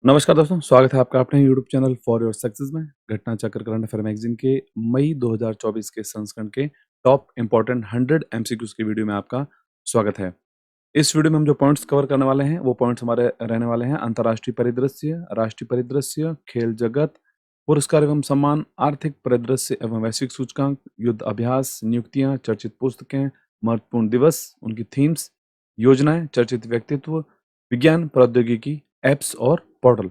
नमस्कार दोस्तों, स्वागत है आपका अपने YouTube channel for your success में। घटना चक्र करंट अफेयर मैगजीन के मई 2024 के संस्करण के टॉप इंपॉर्टेंट 100 एमसीक्यूज की वीडियो में आपका स्वागत है। इस वीडियो में हम जो पॉइंट्स कवर करने वाले हैं वो पॉइंट्स हमारे रहने वाले हैं अंतर्राष्ट्रीय परिदृश्य, राष्ट्रीय परिदृश्य, खेल जगत, पुरस्कार एवं सम्मान, आर्थिक परिदृश्य एवं वैश्विक सूचकांक, युद्ध अभ्यास, नियुक्तियां, चर्चित पुस्तकें, महत्वपूर्ण दिवस, उनकी थीम्स, योजनाएं, चर्चित व्यक्तित्व, विज्ञान प्रौद्योगिकी, एप्स और पोर्टल।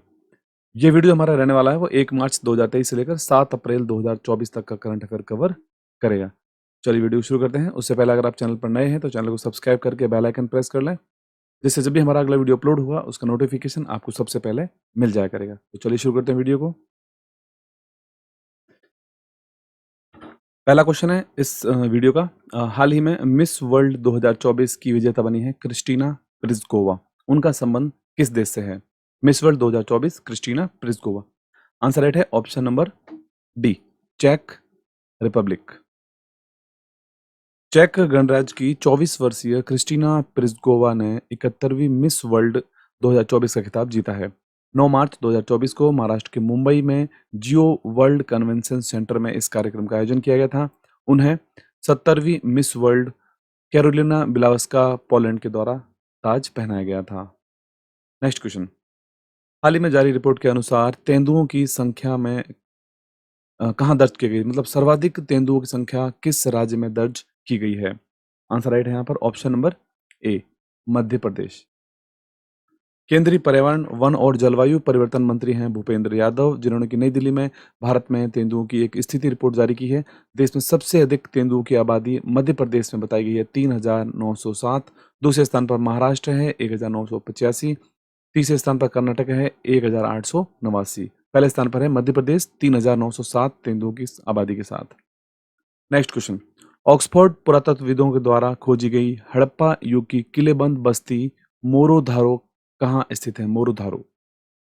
ये वीडियो हमारा रहने वाला है वो 1 मार्च 2023 से लेकर 7 अप्रैल 2024 तक का करंट अफेयर कवर करेगा। चलिए वीडियो शुरू करते हैं। उससे पहले अगर आप चैनल पर नए हैं तो चैनल को सब्सक्राइब करके बेल आइकन प्रेस कर लें, जिससे जब भी हमारा अगला वीडियो अपलोड होगा उसका नोटिफिकेशन आपको सबसे पहले मिल जाया करेगा। तो चलिए शुरू करते हैं वीडियो को। पहला क्वेश्चन है इस वीडियो का। हाल ही में मिस वर्ल्ड 2024 की विजेता बनी है क्रिस्टीना प्लिस्कोवा। उनका संबंध किस देश से है? Miss World 2024 Kristina Pliskova. Answer right है ऑप्शन नंबर डी, चेक रिपब्लिक। चेक गणराज्य की 24 वर्षीय क्रिस्टीना प्लिस्कोवा ने 71वीं मिस वर्ल्ड 2024 का खिताब जीता है। 9 मार्च 2024 को महाराष्ट्र के मुंबई में जियो वर्ल्ड कन्वेंशन सेंटर में इस कार्यक्रम का आयोजन किया गया था। उन्हें 70वीं Miss World Karolina Bielawska Poland के द्वारा ताज पहनाया गया था। Next question. हाल ही में जारी रिपोर्ट के अनुसार तेंदुओं की संख्या में कहाँ दर्ज की गई, मतलब सर्वाधिक तेंदुओं की संख्या किस राज्य में दर्ज की गई है? आंसर राइट है यहाँ पर option number A, Madhya Pradesh. केंद्रीय पर्यावरण, वन और जलवायु परिवर्तन मंत्री हैं भूपेंद्र यादव, जिन्होंने कि नई दिल्ली में भारत में तेंदुओं की एक स्थिति रिपोर्ट जारी की है। देश में सबसे अधिक तेंदुओं की आबादी मध्य प्रदेश में बताई गई है 3,907। दूसरे स्थान पर महाराष्ट्र है 1,985। तीसरे स्थान पर कर्नाटक है 1,889। पहले स्थान पर है मध्य प्रदेश 3,907 तेंदुओं की आबादी के साथ। Next question. ऑक्सफोर्ड पुरातत्वविदों के द्वारा खोजी गई हड़प्पा युग की किलेबंद बस्ती मोरोधारो कहाँ स्थित है? मोरोधारो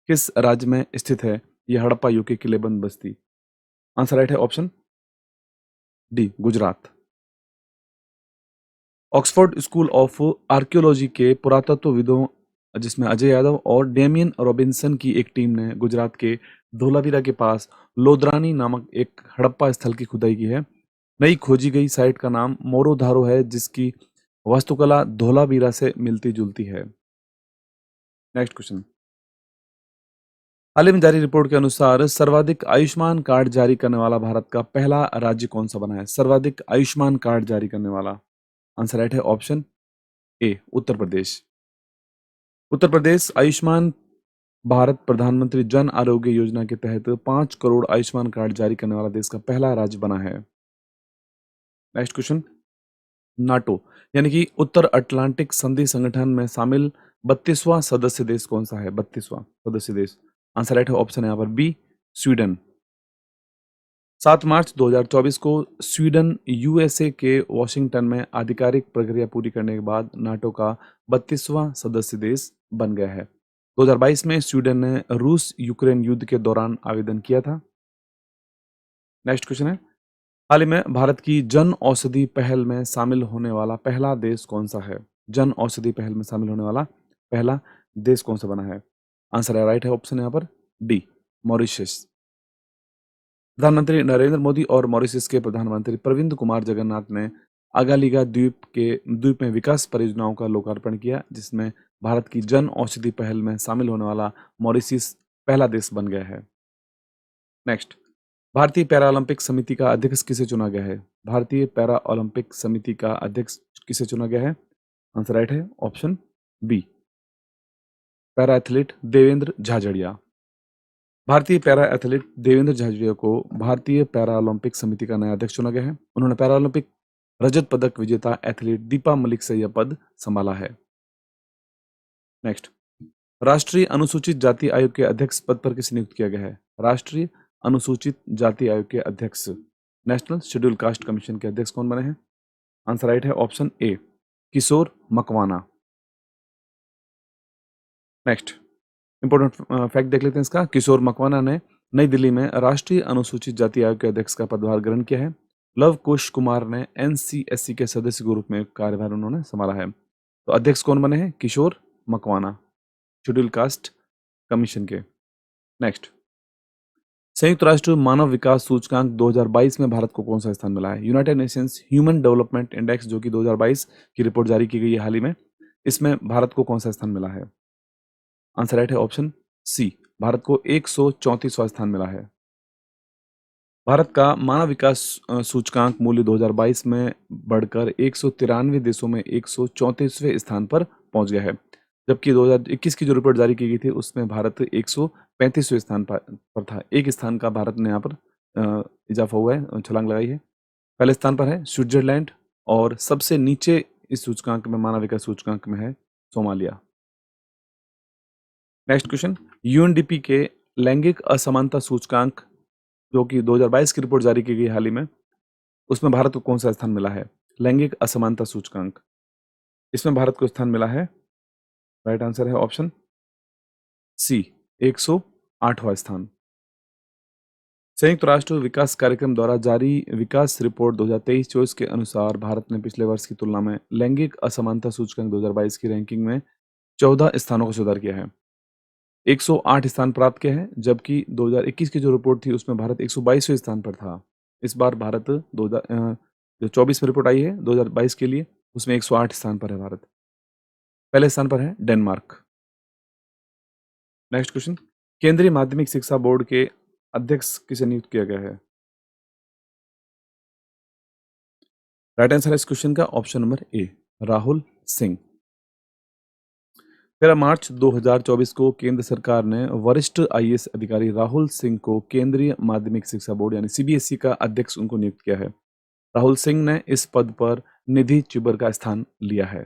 किस राज्य में स्थित है यह हड़प्पा युग की किलेबंद बस्ती? आंसर राइट है option D, Gujarat. Oxford school of archaeology के पुरातत्वविदों, जिसमें अजय यादव और डेमियन रॉबिन्सन की एक टीम ने गुजरात के धोलावीरा के पास लोदरानी नामक एक हड़प्पा स्थल की खुदाई की है। नई खोजी गई साइट का नाम मोरोधारो है, जिसकी वास्तुकला धोलावीरा से मिलती जुलती है। Next question. हाल ही में जारी रिपोर्ट के अनुसार सर्वाधिक आयुष्मान कार्ड जारी करने वाला भारत का पहला राज्य कौन सा बना है? सर्वाधिक आयुष्मान कार्ड जारी करने वाला। आंसर राइट है ऑप्शन ए, उत्तर प्रदेश। उत्तर प्रदेश आयुष्मान भारत प्रधानमंत्री जन आरोग्य योजना के तहत 5 करोड़ आयुष्मान कार्ड जारी करने वाला देश का पहला राज्य बना है। Next question. नाटो यानी कि उत्तर अटलांटिक संधि संगठन में शामिल 32वां सदस्य देश कौन सा है? 32वां सदस्य देश। आंसर राइट है ऑप्शन है यहाँ पर बी, स्वीडन। 7 मार्च 2024 को स्वीडन यूएसए के वॉशिंगटन में आधिकारिक प्रक्रिया पूरी करने के बाद नाटो का 32वां सदस्य देश बन गया है। 2022 में स्वीडन ने रूस यूक्रेन युद्ध के दौरान आवेदन किया था। नेक्स्ट क्वेश्चन है। हाल ही में भारत की जन औषधि पहल में शामिल होने वाला पहला देश कौन सा है? जन औषधि पहल में शामिल होने वाला पहला देश कौन सा बना है? आंसर है राइट है ऑप्शन यहाँ पर डी, मॉरिशस। प्रधानमंत्री नरेंद्र मोदी और मॉरिशस के प्रधानमंत्री प्रविंद कुमार जगन्नाथ ने अगालिगा द्वीप में विकास परियोजनाओं का लोकार्पण किया, जिसमें भारत की जन औषधि पहल में शामिल होने वाला मॉरिशस पहला देश बन गया है। नेक्स्ट। भारतीय पैरा ओलंपिक समिति का अध्यक्ष किसे चुना गया है? भारतीय पैरा ओलंपिक समिति का अध्यक्ष किसे चुना गया है? आंसर राइट है option B, para athlete Devendra Jhajharia. भारतीय पैरा एथलीट देवेंद्र झाझड़िया को भारतीय पैरा ओलंपिक समिति का नया अध्यक्ष चुना गया है। उन्होंने पैरा ओलंपिक रजत पदक विजेता एथलीट दीपा मलिक से यह पद संभाला है। नेक्स्ट। राष्ट्रीय अनुसूचित जाति आयोग के अध्यक्ष पद पर किसे नियुक्त किया गया है? राष्ट्रीय अनुसूचित जाति आयोग के अध्यक्ष, नेशनल शेड्यूल कास्ट कमीशन के अध्यक्ष कौन बने हैं? आंसर राइट है option A, Kishore Makwana. Next important fact देख लेते हैं इसका। किशोर मकवाना ने नई दिल्ली में राष्ट्रीय अनुसूचित जाति आयोग के अध्यक्ष का पदभार ग्रहण किया है। लव कुश कुमार ने एनसीएससी के सदस्य के रूप में कार्यभार उन्होंने संभाला है। तो अध्यक्ष कौन बने हैं? किशोर मकवाना, शेड्यूल कास्ट कमीशन के। नेक्स्ट, संयुक्त राष्ट्र मानव विकास सूचकांक 2022 में भारत को कौन सा स्थान मिला है? United Nations human development index जो कि 2022 की रिपोर्ट जारी की गई है हाल ही में, इसमें भारत को कौन सा स्थान मिला है? आंसर राइट है ऑप्शन सी, भारत को 134वां स्थान मिला है। भारत का मानव विकास सूचकांक मूल्य 2022 में बढ़कर 193 देशों में 134वें स्थान पर पहुंच गया है, जबकि 2021 की जो रिपोर्ट जारी की गई थी उसमें भारत 135वें स्थान पर था। एक स्थान का भारत ने यहाँ पर इजाफा हुआ है, छलांग लगाई है। पहले स्थान पर है स्विट्जरलैंड और सबसे नीचे इस सूचकांक में, मानव विकास सूचकांक में, है सोमालिया। नेक्स्ट क्वेश्चन, यूएनडीपी के लैंगिक असमानता सूचकांक जो कि 2022 की रिपोर्ट जारी की गई हाल ही में, उसमें भारत को कौन सा स्थान मिला है? लैंगिक असमानता सूचकांक, इसमें भारत को स्थान मिला है, राइट आंसर है ऑप्शन सी, 108वां स्थान। संयुक्त राष्ट्र विकास कार्यक्रम द्वारा जारी विकास रिपोर्ट 2023-24 के अनुसार भारत ने पिछले वर्ष की तुलना में लैंगिक असमानता सूचकांक 2022 की रैंकिंग में 14 स्थानों का सुधार किया है, 108 स्थान प्राप्त किया है, जबकि 2021 की जो रिपोर्ट थी उसमें भारत 122वें स्थान पर था। इस बार भारत जो 24 में रिपोर्ट आई है 2022 के लिए, उसमें 108 स्थान पर है भारत। पहले स्थान पर है डेनमार्क। नेक्स्ट क्वेश्चन, केंद्रीय माध्यमिक शिक्षा बोर्ड के अध्यक्ष किसे नियुक्त किया गया है? राइट आंसर है इस क्वेश्चन का option number A, Rahul Singh. 13 मार्च 2024 को केंद्र सरकार ने वरिष्ठ आईएएस अधिकारी राहुल सिंह को केंद्रीय माध्यमिक शिक्षा बोर्ड यानी सीबीएसई का अध्यक्ष उनको नियुक्त किया है। राहुल सिंह ने इस पद पर निधि चिबर का स्थान लिया है।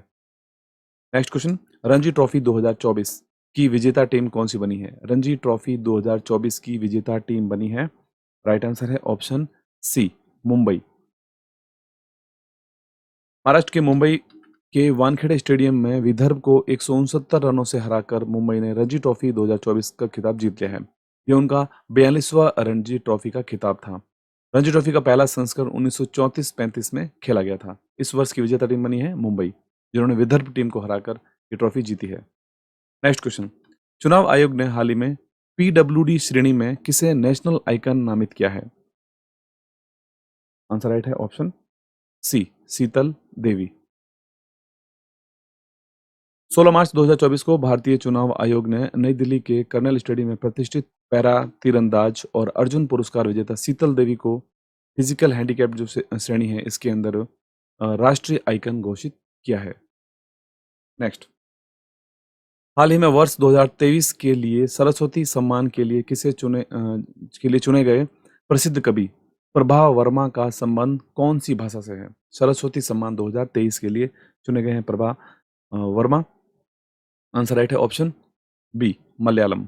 नेक्स्ट क्वेश्चन, रणजी ट्रॉफी 2024 की विजेता टीम कौन सी बनी है? रणजी ट्रॉफी 2024 की विजेता टीम बनी है, राइट आंसर है ऑप्शन सी, मुंबई। महाराष्ट्र के मुंबई के वानखेड़े स्टेडियम में विदर्भ को 169 रनों से हराकर मुंबई ने रणजी ट्रॉफी 2024 का खिताब जीत लिया है। यह उनका 42वां रणजी ट्रॉफी का खिताब था। रणजी ट्रॉफी का पहला संस्करण 1934-35 में खेला गया था। इस वर्ष की विजेता टीम बनी है मुंबई, जिन्होंने विदर्भ टीम को हराकर ये ट्रॉफी जीती है। नेक्स्ट क्वेश्चन, चुनाव आयोग ने हाल ही में पीडब्ल्यूडी श्रेणी में किसे नेशनल आइकन नामित किया है? आंसर राइट है ऑप्शन सी, शीतल देवी। 16 मार्च 2024 को भारतीय चुनाव आयोग ने नई दिल्ली के कर्नल स्टेडियम में प्रतिष्ठित पैरा तीरंदाज और अर्जुन पुरस्कार विजेता शीतल देवी को फिजिकल हैंडीकैप जो श्रेणी है इसके अंदर राष्ट्रीय आइकन घोषित किया है। नेक्स्ट, हाल ही में वर्ष 2023 के लिए सरस्वती सम्मान के लिए चुने गए प्रसिद्ध कवि प्रभा वर्मा का संबंध कौन सी भाषा से है? सरस्वती सम्मान 2023 के लिए चुने गए हैं प्रभा वर्मा, आंसर राइट है ऑप्शन बी, मलयालम।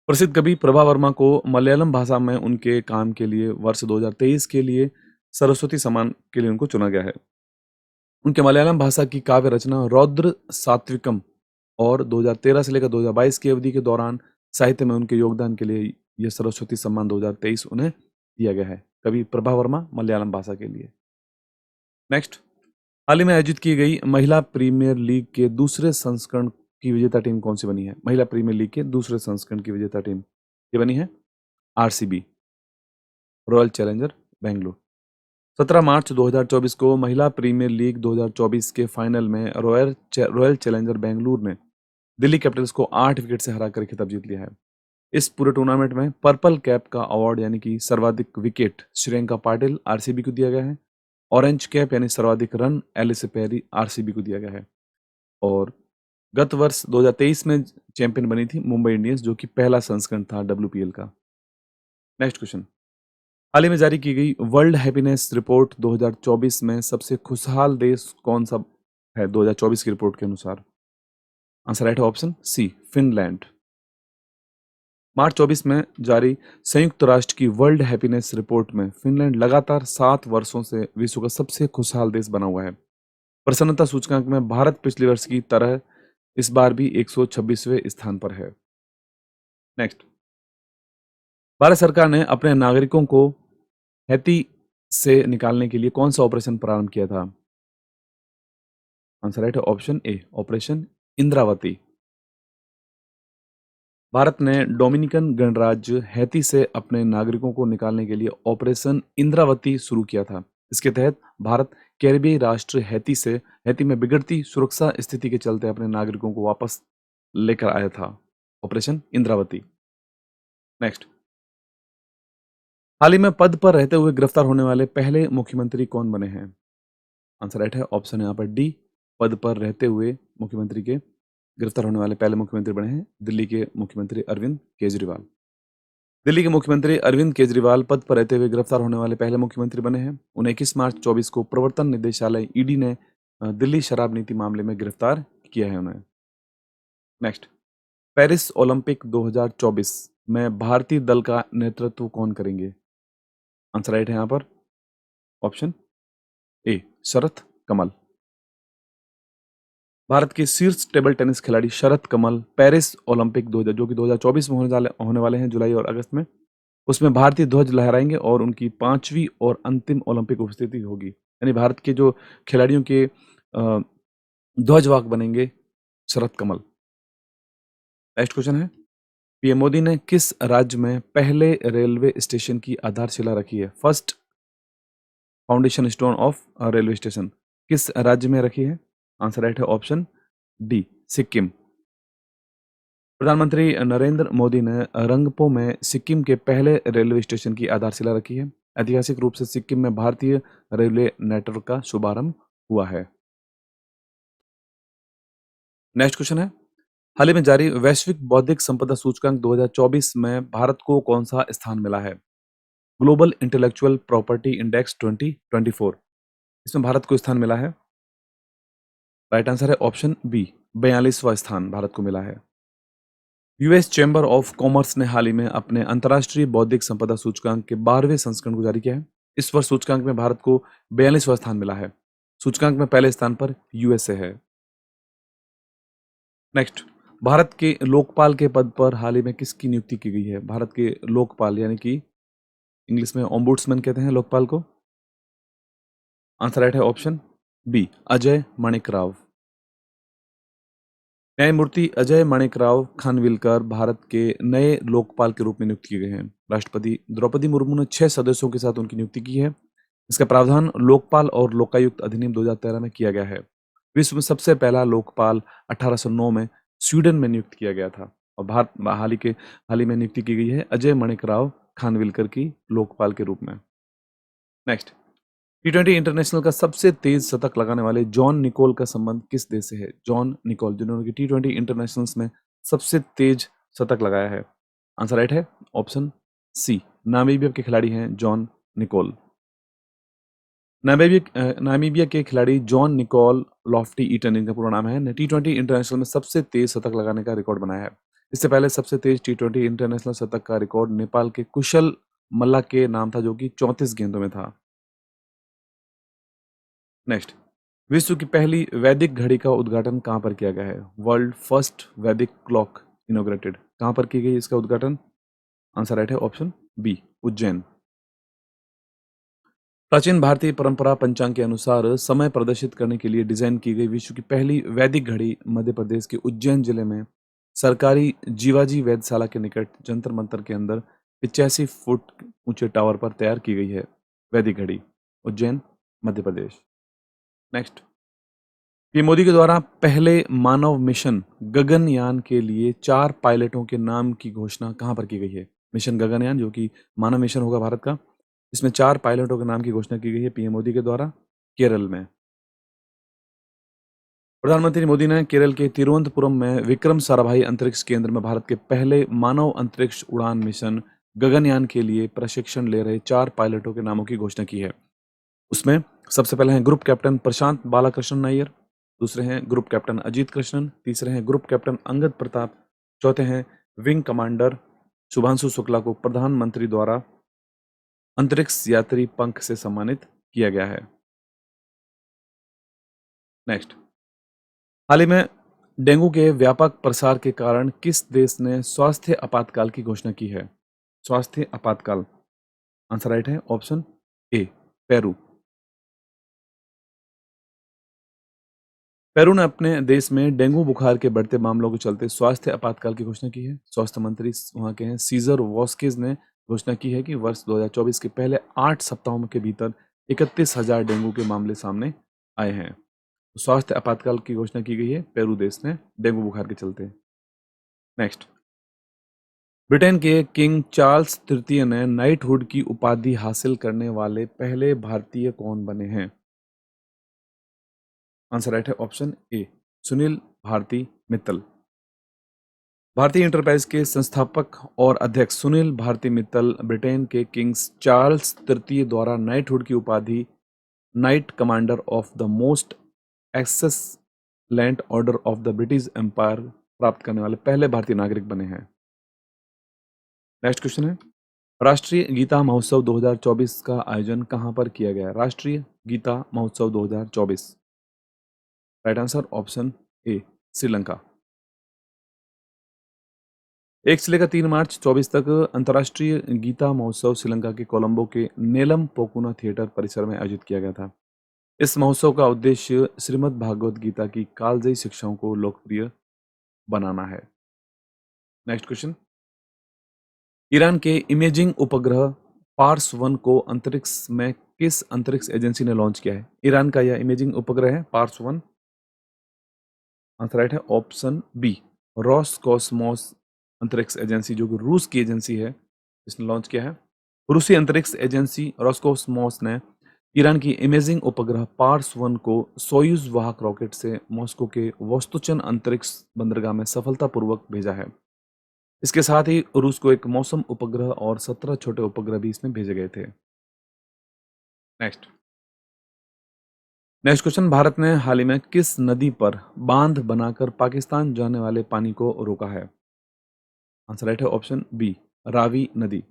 प्रसिद्ध कवि प्रभा वर्मा को मलयालम भाषा में उनके काम के लिए वर्ष 2023 के लिए सरस्वती सम्मान के लिए उनको चुना गया है। उनके मलयालम भाषा की काव्य रचना रौद्र सात्विकम और 2013 से लेकर 2022 की अवधि के दौरान साहित्य में उनके योगदान के लिए यह सरस्वती सम्मान 2023 उन्हें दिया गया है, कवि प्रभा वर्मा, मलयालम भाषा के लिए। नेक्स्ट, हाल ही में आयोजित की गई महिला प्रीमियर लीग के दूसरे संस्करण की विजेता टीम कौन सी बनी है? महिला प्रीमियर लीग के दूसरे संस्करण की विजेता टीम ये बनी है आरसीबी, रॉयल चैलेंजर बेंगलुरु। 17 मार्च 2024 को महिला प्रीमियर लीग 2024 के फाइनल में रॉयल चैलेंजर बेंगलुरु ने दिल्ली कैपिटल्स को 8 विकेट से हराकर खिताब जीत लिया है। इस पूरे टूर्नामेंट में पर्पल कैप का अवार्ड यानी कि सर्वाधिक विकेट श्रेयंका पाटिल आरसीबी को दिया गया है। ऑरेंज कैप यानी सर्वाधिक रन एलिस पेरी आरसीबी को दिया गया है। और गत वर्ष 2023 में चैंपियन बनी थी मुंबई इंडियंस, जो कि पहला संस्करण था डब्ल्यूपीएल का। नेक्स्ट क्वेश्चन, हाल ही में जारी की गई वर्ल्ड हैप्पीनेस रिपोर्ट 2024 में सबसे खुशहाल देश कौन सा है 2024 की रिपोर्ट के अनुसार? आंसर राइट है ऑप्शन सी, फिनलैंड। मार्च 24 में जारी संयुक्त राष्ट्र की वर्ल्ड हैप्पीनेस रिपोर्ट में फिनलैंड लगातार 7 वर्षों से विश्व का सबसे खुशहाल देश बना हुआ है। प्रसन्नता सूचकांक में भारत पिछले वर्ष की तरह इस बार भी 126वें स्थान पर है। नेक्स्ट, भारत सरकार ने अपने नागरिकों को हैती से निकालने के लिए कौन सा ऑपरेशन प्रारंभ किया था? आंसर राइट है ऑप्शन ए, ऑपरेशन इंद्रावती। भारत ने डोमिनिकन गणराज्य हैती से अपने नागरिकों को निकालने के लिए ऑपरेशन इंद्रावती शुरू किया था। इसके तहत भारत कैरिबियाई राष्ट्र हैती में बिगड़ती सुरक्षा स्थिति के चलते अपने नागरिकों को वापस लेकर आया था। ऑपरेशन इंद्रावती। नेक्स्ट, हाल ही में पद पर रहते हुए गिरफ्तार होने वाले पहले मुख्यमंत्री कौन बने हैं? आंसर राइट है ऑप्शन यहाँ पर डी। पद पर रहते हुए मुख्यमंत्री के गिरफ्तार होने वाले पहले मुख्यमंत्री बने हैं दिल्ली के मुख्यमंत्री अरविंद केजरीवाल। दिल्ली के मुख्यमंत्री अरविंद केजरीवाल पद पर रहते हुए गिरफ्तार होने वाले पहले मुख्यमंत्री बने हैं। उन्हें 21 मार्च 24 को प्रवर्तन निदेशालय ईडी ने दिल्ली शराब नीति मामले में गिरफ्तार किया है उन्हें। नेक्स्ट, पेरिस ओलंपिक 2024 में भारतीय दल का नेतृत्व कौन करेंगे? आंसर राइट है यहाँ पर ऑप्शन ए, शरत कमल। भारत के शीर्ष टेबल टेनिस खिलाड़ी शरत कमल पेरिस ओलंपिक 2000 जो कि 2024 में होने वाले हैं जुलाई और अगस्त में, उसमें भारतीय ध्वज लहराएंगे और उनकी 5वीं और अंतिम ओलंपिक उपस्थिति होगी। यानी भारत के जो खिलाड़ियों के ध्वजवाहक बनेंगे शरत कमल। नेक्स्ट क्वेश्चन है, पीएम मोदी ने किस राज्य में पहले रेलवे स्टेशन की आधारशिला रखी है? First foundation stone of railway station किस राज्य में रखी है? आंसर राइट है ऑप्शन डी, सिक्किम। प्रधानमंत्री नरेंद्र मोदी ने रंगपो में सिक्किम के पहले रेलवे स्टेशन की आधारशिला रखी है। ऐतिहासिक रूप से सिक्किम में भारतीय रेलवे नेटवर्क का शुभारंभ हुआ है। नेक्स्ट क्वेश्चन है, हाल ही में जारी वैश्विक बौद्धिक संपदा सूचकांक 2024 में भारत को कौन सा स्थान मिला है? ग्लोबल इंटेलेक्चुअल प्रॉपर्टी इंडेक्स 2024, इसमें भारत को स्थान मिला है। राइट आंसर है ऑप्शन बी, 42वां स्थान भारत को मिला है। यूएस चैम्बर ऑफ कॉमर्स ने हाल ही में अपने अंतर्राष्ट्रीय बौद्धिक संपदा सूचकांक के 12वें संस्करण को जारी किया है। इस वर्ष सूचकांक में भारत को 42वां स्थान मिला है। सूचकांक में पहले स्थान पर यूएसए है। नेक्स्ट, भारत के लोकपाल के पद पर हाल ही में किसकी नियुक्ति की गई है? भारत के लोकपाल यानी कि इंग्लिश में ओम्बुड्समैन कहते हैं लोकपाल को। आंसर राइट है ऑप्शन बी, अजय माणिक राव। न्यायमूर्ति अजय माणिक राव खानविलकर भारत के नए लोकपाल के रूप में नियुक्त किए गए हैं। राष्ट्रपति द्रौपदी मुर्मू ने 6 सदस्यों के साथ उनकी नियुक्ति की है। इसका प्रावधान लोकपाल और लोकायुक्त अधिनियम 2013 में किया गया है। विश्व में सबसे पहला लोकपाल 1809 में स्वीडन में नियुक्त किया गया था और भारत हाल ही में नियुक्ति की गई है अजय माणिक राव खानविलकर की लोकपाल के रूप में। नेक्स्ट, T20 इंटरनेशनल का सबसे तेज शतक लगाने वाले जॉन निकोल का संबंध किस देश से है? जॉन निकोल जिन्होंने T20 इंटरनेशनल्स में सबसे तेज शतक लगाया है। आंसर राइट है ऑप्शन सी, नामीबिया के खिलाड़ी हैं जॉन निकोल। नामीबिया के खिलाड़ी जॉन निकोल लॉफ्टी ईटन इनका पूरा नाम है, ने T20 इंटरनेशनल में सबसे तेज शतक लगाने का रिकॉर्ड बनाया है। इससे पहले सबसे तेज T20 इंटरनेशनल शतक का रिकॉर्ड नेपाल के कुशल मल्ला के नाम था जो कि 34 गेंदों में था। नेक्स्ट, विश्व की पहली वैदिक घड़ी का उद्घाटन कहां पर किया गया है? वर्ल्ड फर्स्ट वैदिक क्लॉक इनोग्रेटेड कहां पर की गई इसका उद्घाटन? आंसर राइट है ऑप्शन बी, उज्जैन। प्राचीन भारतीय परंपरा पंचांग के अनुसार समय प्रदर्शित करने के लिए डिजाइन की गई विश्व की पहली वैदिक घड़ी मध्य प्रदेश के उज्जैन जिले में सरकारी जीवाजी वेधशाला के निकट जंतर मंतर के अंदर 85 फुट ऊंचे टावर पर तैयार की गई है वैदिक घड़ी, उज्जैन मध्य प्रदेश। नेक्स्ट, पीएम मोदी के द्वारा पहले मानव मिशन गगनयान के लिए 4 पायलटों के नाम की घोषणा कहां पर की गई है? मिशन गगनयान जो कि मानव मिशन होगा भारत का, इसमें 4 पायलटों के नाम की घोषणा की गई है पीएम मोदी के द्वारा केरल में। प्रधानमंत्री मोदी ने केरल के तिरुवनंतपुरम में विक्रम साराभाई अंतरिक्ष केंद्र में भारत के पहले मानव अंतरिक्ष उड़ान मिशन गगनयान के लिए प्रशिक्षण ले रहे 4 पायलटों के नामों की घोषणा की है। उसमें सबसे पहले हैं ग्रुप कैप्टन प्रशांत बालाकृष्णन नायर, दूसरे हैं ग्रुप कैप्टन अजीत कृष्णन, तीसरे हैं ग्रुप कैप्टन अंगद प्रताप, चौथे हैं विंग कमांडर शुभांशु शुक्ला को प्रधानमंत्री द्वारा अंतरिक्ष यात्री पंख से सम्मानित किया गया है। नेक्स्ट, हाल ही में डेंगू के व्यापक प्रसार के कारण किस देश ने स्वास्थ्य आपातकाल की घोषणा की है? स्वास्थ्य आपातकाल, आंसर राइट है ऑप्शन ए, पेरू। पेरू ने अपने देश में डेंगू बुखार के बढ़ते मामलों के चलते स्वास्थ्य आपातकाल की घोषणा की है। स्वास्थ्य मंत्री वहां के हैं सीजर वॉस्केज ने घोषणा की है कि वर्ष 2024 के पहले 8 सप्ताहों के भीतर 31,000 डेंगू के मामले सामने आए हैं। तो स्वास्थ्य आपातकाल की घोषणा की गई है पेरू देश ने डेंगू बुखार के चलते। नेक्स्ट, ब्रिटेन के किंग चार्ल्स तृतीय ने नाइटहुड की उपाधि हासिल करने वाले पहले भारतीय कौन बने हैं? आंसर राइट है ऑप्शन ए, सुनील भारती मित्तल। भारतीय इंटरप्राइज के संस्थापक और अध्यक्ष सुनील भारती मित्तल ब्रिटेन के किंग्स चार्ल्स तृतीय द्वारा नाइटहुड की उपाधि knight commander of the most excellent order of the British empire प्राप्त करने वाले पहले भारतीय नागरिक बने हैं। नेक्स्ट क्वेश्चन है, राष्ट्रीय गीता महोत्सव 2024 का आयोजन कहां पर किया गया? राष्ट्रीय गीता महोत्सव 2024, राइट आंसर ऑप्शन ए, श्रीलंका। 1 से लेकर 3 मार्च 24 तक अंतर्राष्ट्रीय गीता महोत्सव श्रीलंका के कोलंबो के नेलम पोकुना थिएटर परिसर में आयोजित किया गया था। इस महोत्सव का उद्देश्य श्रीमद् भागवत गीता की कालजयी शिक्षाओं को लोकप्रिय बनाना है। नेक्स्ट क्वेश्चन, ईरान के इमेजिंग उपग्रह पार्स 1 को अंतरिक्ष में किस अंतरिक्ष एजेंसी ने लॉन्च किया है? ईरान का यह इमेजिंग उपग्रह है पार्स 1, आंसर राइट है ऑप्शन बी, रॉसकॉस्मोस अंतरिक्ष एजेंसी, जो कि रूस की एजेंसी है, इसने लॉन्च किया है। रूसी अंतरिक्ष एजेंसी रॉसकॉस्मोस ने ईरान की इमेजिंग उपग्रह पार्स 1 को सोयूज वाहक रॉकेट से मॉस्को के वोस्तुचन अंतरिक्ष बंदरगाह में सफलतापूर्वक भेजा है। इसके साथ ही रूस को एक मौसम उपग्रह और 17 छोटे उपग्रह भी इसमें भेजे गए थे। नेक्स्ट क्वेश्चन, भारत ने हाल ही में किस नदी पर बांध बनाकर पाकिस्तान जाने वाले पानी को रोका है? आंसर राइट है ऑप्शन बी, रावी नदी।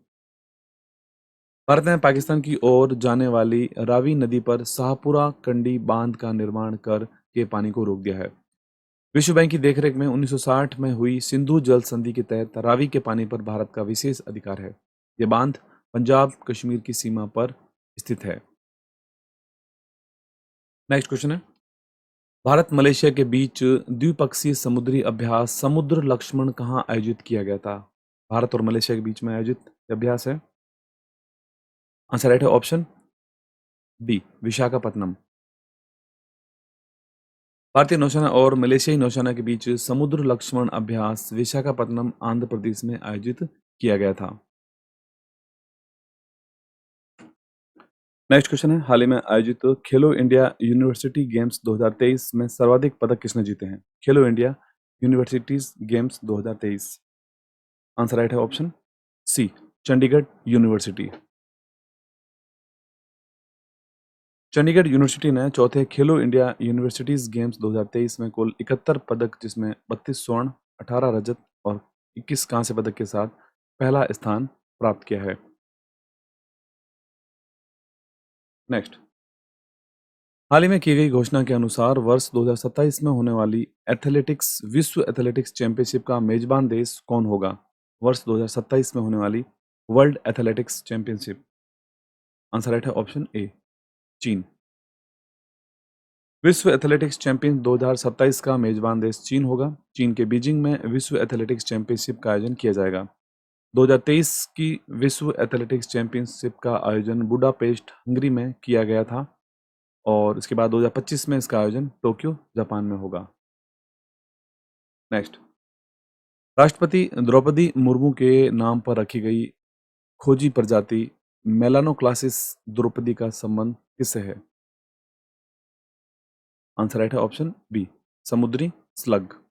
भारत ने पाकिस्तान की ओर जाने वाली रावी नदी पर शाहपुरा कंडी बांध का निर्माण कर के पानी को रोक दिया है। विश्व बैंक की देखरेख में 1960 में हुई सिंधु जल संधि के तहत रावी के पानी पर भारत का विशेष अधिकार है। यह बांध पंजाब कश्मीर की सीमा पर स्थित है। नेक्स्ट क्वेश्चन है, भारत मलेशिया के बीच द्विपक्षीय समुद्री अभ्यास समुद्र लक्ष्मण कहाँ आयोजित किया गया था? भारत और मलेशिया के बीच में आयोजित अभ्यास है, आंसर राइट है ऑप्शन डी, विशाखापत्तनम। भारतीय नौसेना और मलेशियाई नौसेना के बीच समुद्र लक्ष्मण अभ्यास विशाखापत्तनम आंध्र प्रदेश में आयोजित किया गया था। नेक्स्ट क्वेश्चन है, हाल ही में आयोजित खेलो इंडिया यूनिवर्सिटी गेम्स 2023 में सर्वाधिक पदक किसने जीते हैं? Khelo India Universities Games 2023, answer right है option C, Chandigarh University. Chandigarh University ने चौथे खेलो इंडिया यूनिवर्सिटीज गेम्स 2023 में कुल 71 पदक, जिसमें 32 स्वर्ण, 18 रजत और 21 कांस्य पदक के साथ पहला स्थान प्राप्त किया है। नेक्स्ट, हाल ही में की गई घोषणा के अनुसार वर्ष 2027 में होने वाली एथलेटिक्स विश्व एथलेटिक्स चैंपियनशिप का मेजबान देश कौन होगा? वर्ष 2027 में होने वाली world athletics championship, answer right है ऑप्शन ए, चीन। विश्व एथलेटिक्स चैंपियन 2027 का मेजबान देश चीन होगा। चीन के बीजिंग में विश्व एथलेटिक्स चैंपियनशिप का आयोजन किया जाएगा। 2023 की विश्व एथलेटिक्स चैंपियनशिप का आयोजन बुडापेस्ट हंगरी में किया गया था और इसके बाद 2025 में इसका आयोजन टोक्यो जापान में होगा। नेक्स्ट, राष्ट्रपति द्रौपदी मुर्मू के नाम पर रखी गई खोजी प्रजाति मेलानोक्लासिस द्रौपदी का संबंध किससे है? आंसर राइट है ऑप्शन बी, समुद्री स्लग।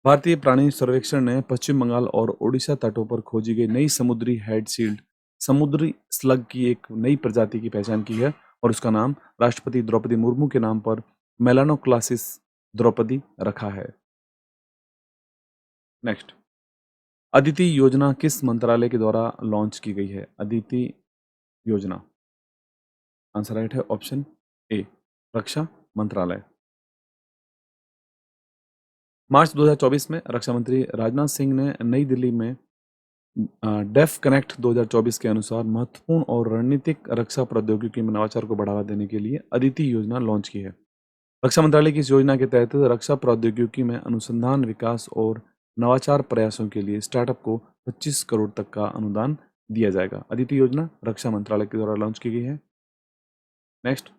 भारतीय प्राणी सर्वेक्षण ने पश्चिम बंगाल और ओडिशा तटों पर खोजी गई नई समुद्री हेड सील्ड समुद्री स्लग की एक नई प्रजाति की पहचान की है और उसका नाम राष्ट्रपति द्रौपदी मुर्मू के नाम पर मेलानोक्लासिस द्रौपदी रखा है। नेक्स्ट, अदिति योजना किस मंत्रालय के द्वारा लॉन्च की गई है? अदिति योजना, आंसर राइट है ऑप्शन ए, रक्षा मंत्रालय। मार्च 2024 में रक्षा मंत्री राजनाथ सिंह ने नई दिल्ली में डेफ कनेक्ट 2024 के अनुसार महत्वपूर्ण और रणनीतिक रक्षा प्रौद्योगिकी में नवाचार को बढ़ावा देने के लिए अदिति योजना लॉन्च की है। रक्षा मंत्रालय की इस योजना के तहत रक्षा प्रौद्योगिकी में अनुसंधान, विकास और नवाचार प्रयासों के लिए स्टार्टअप को 25 करोड़ तक का अनुदान दिया जाएगा। अदिति योजना रक्षा मंत्रालय के द्वारा लॉन्च की गई है। नेक्स्ट,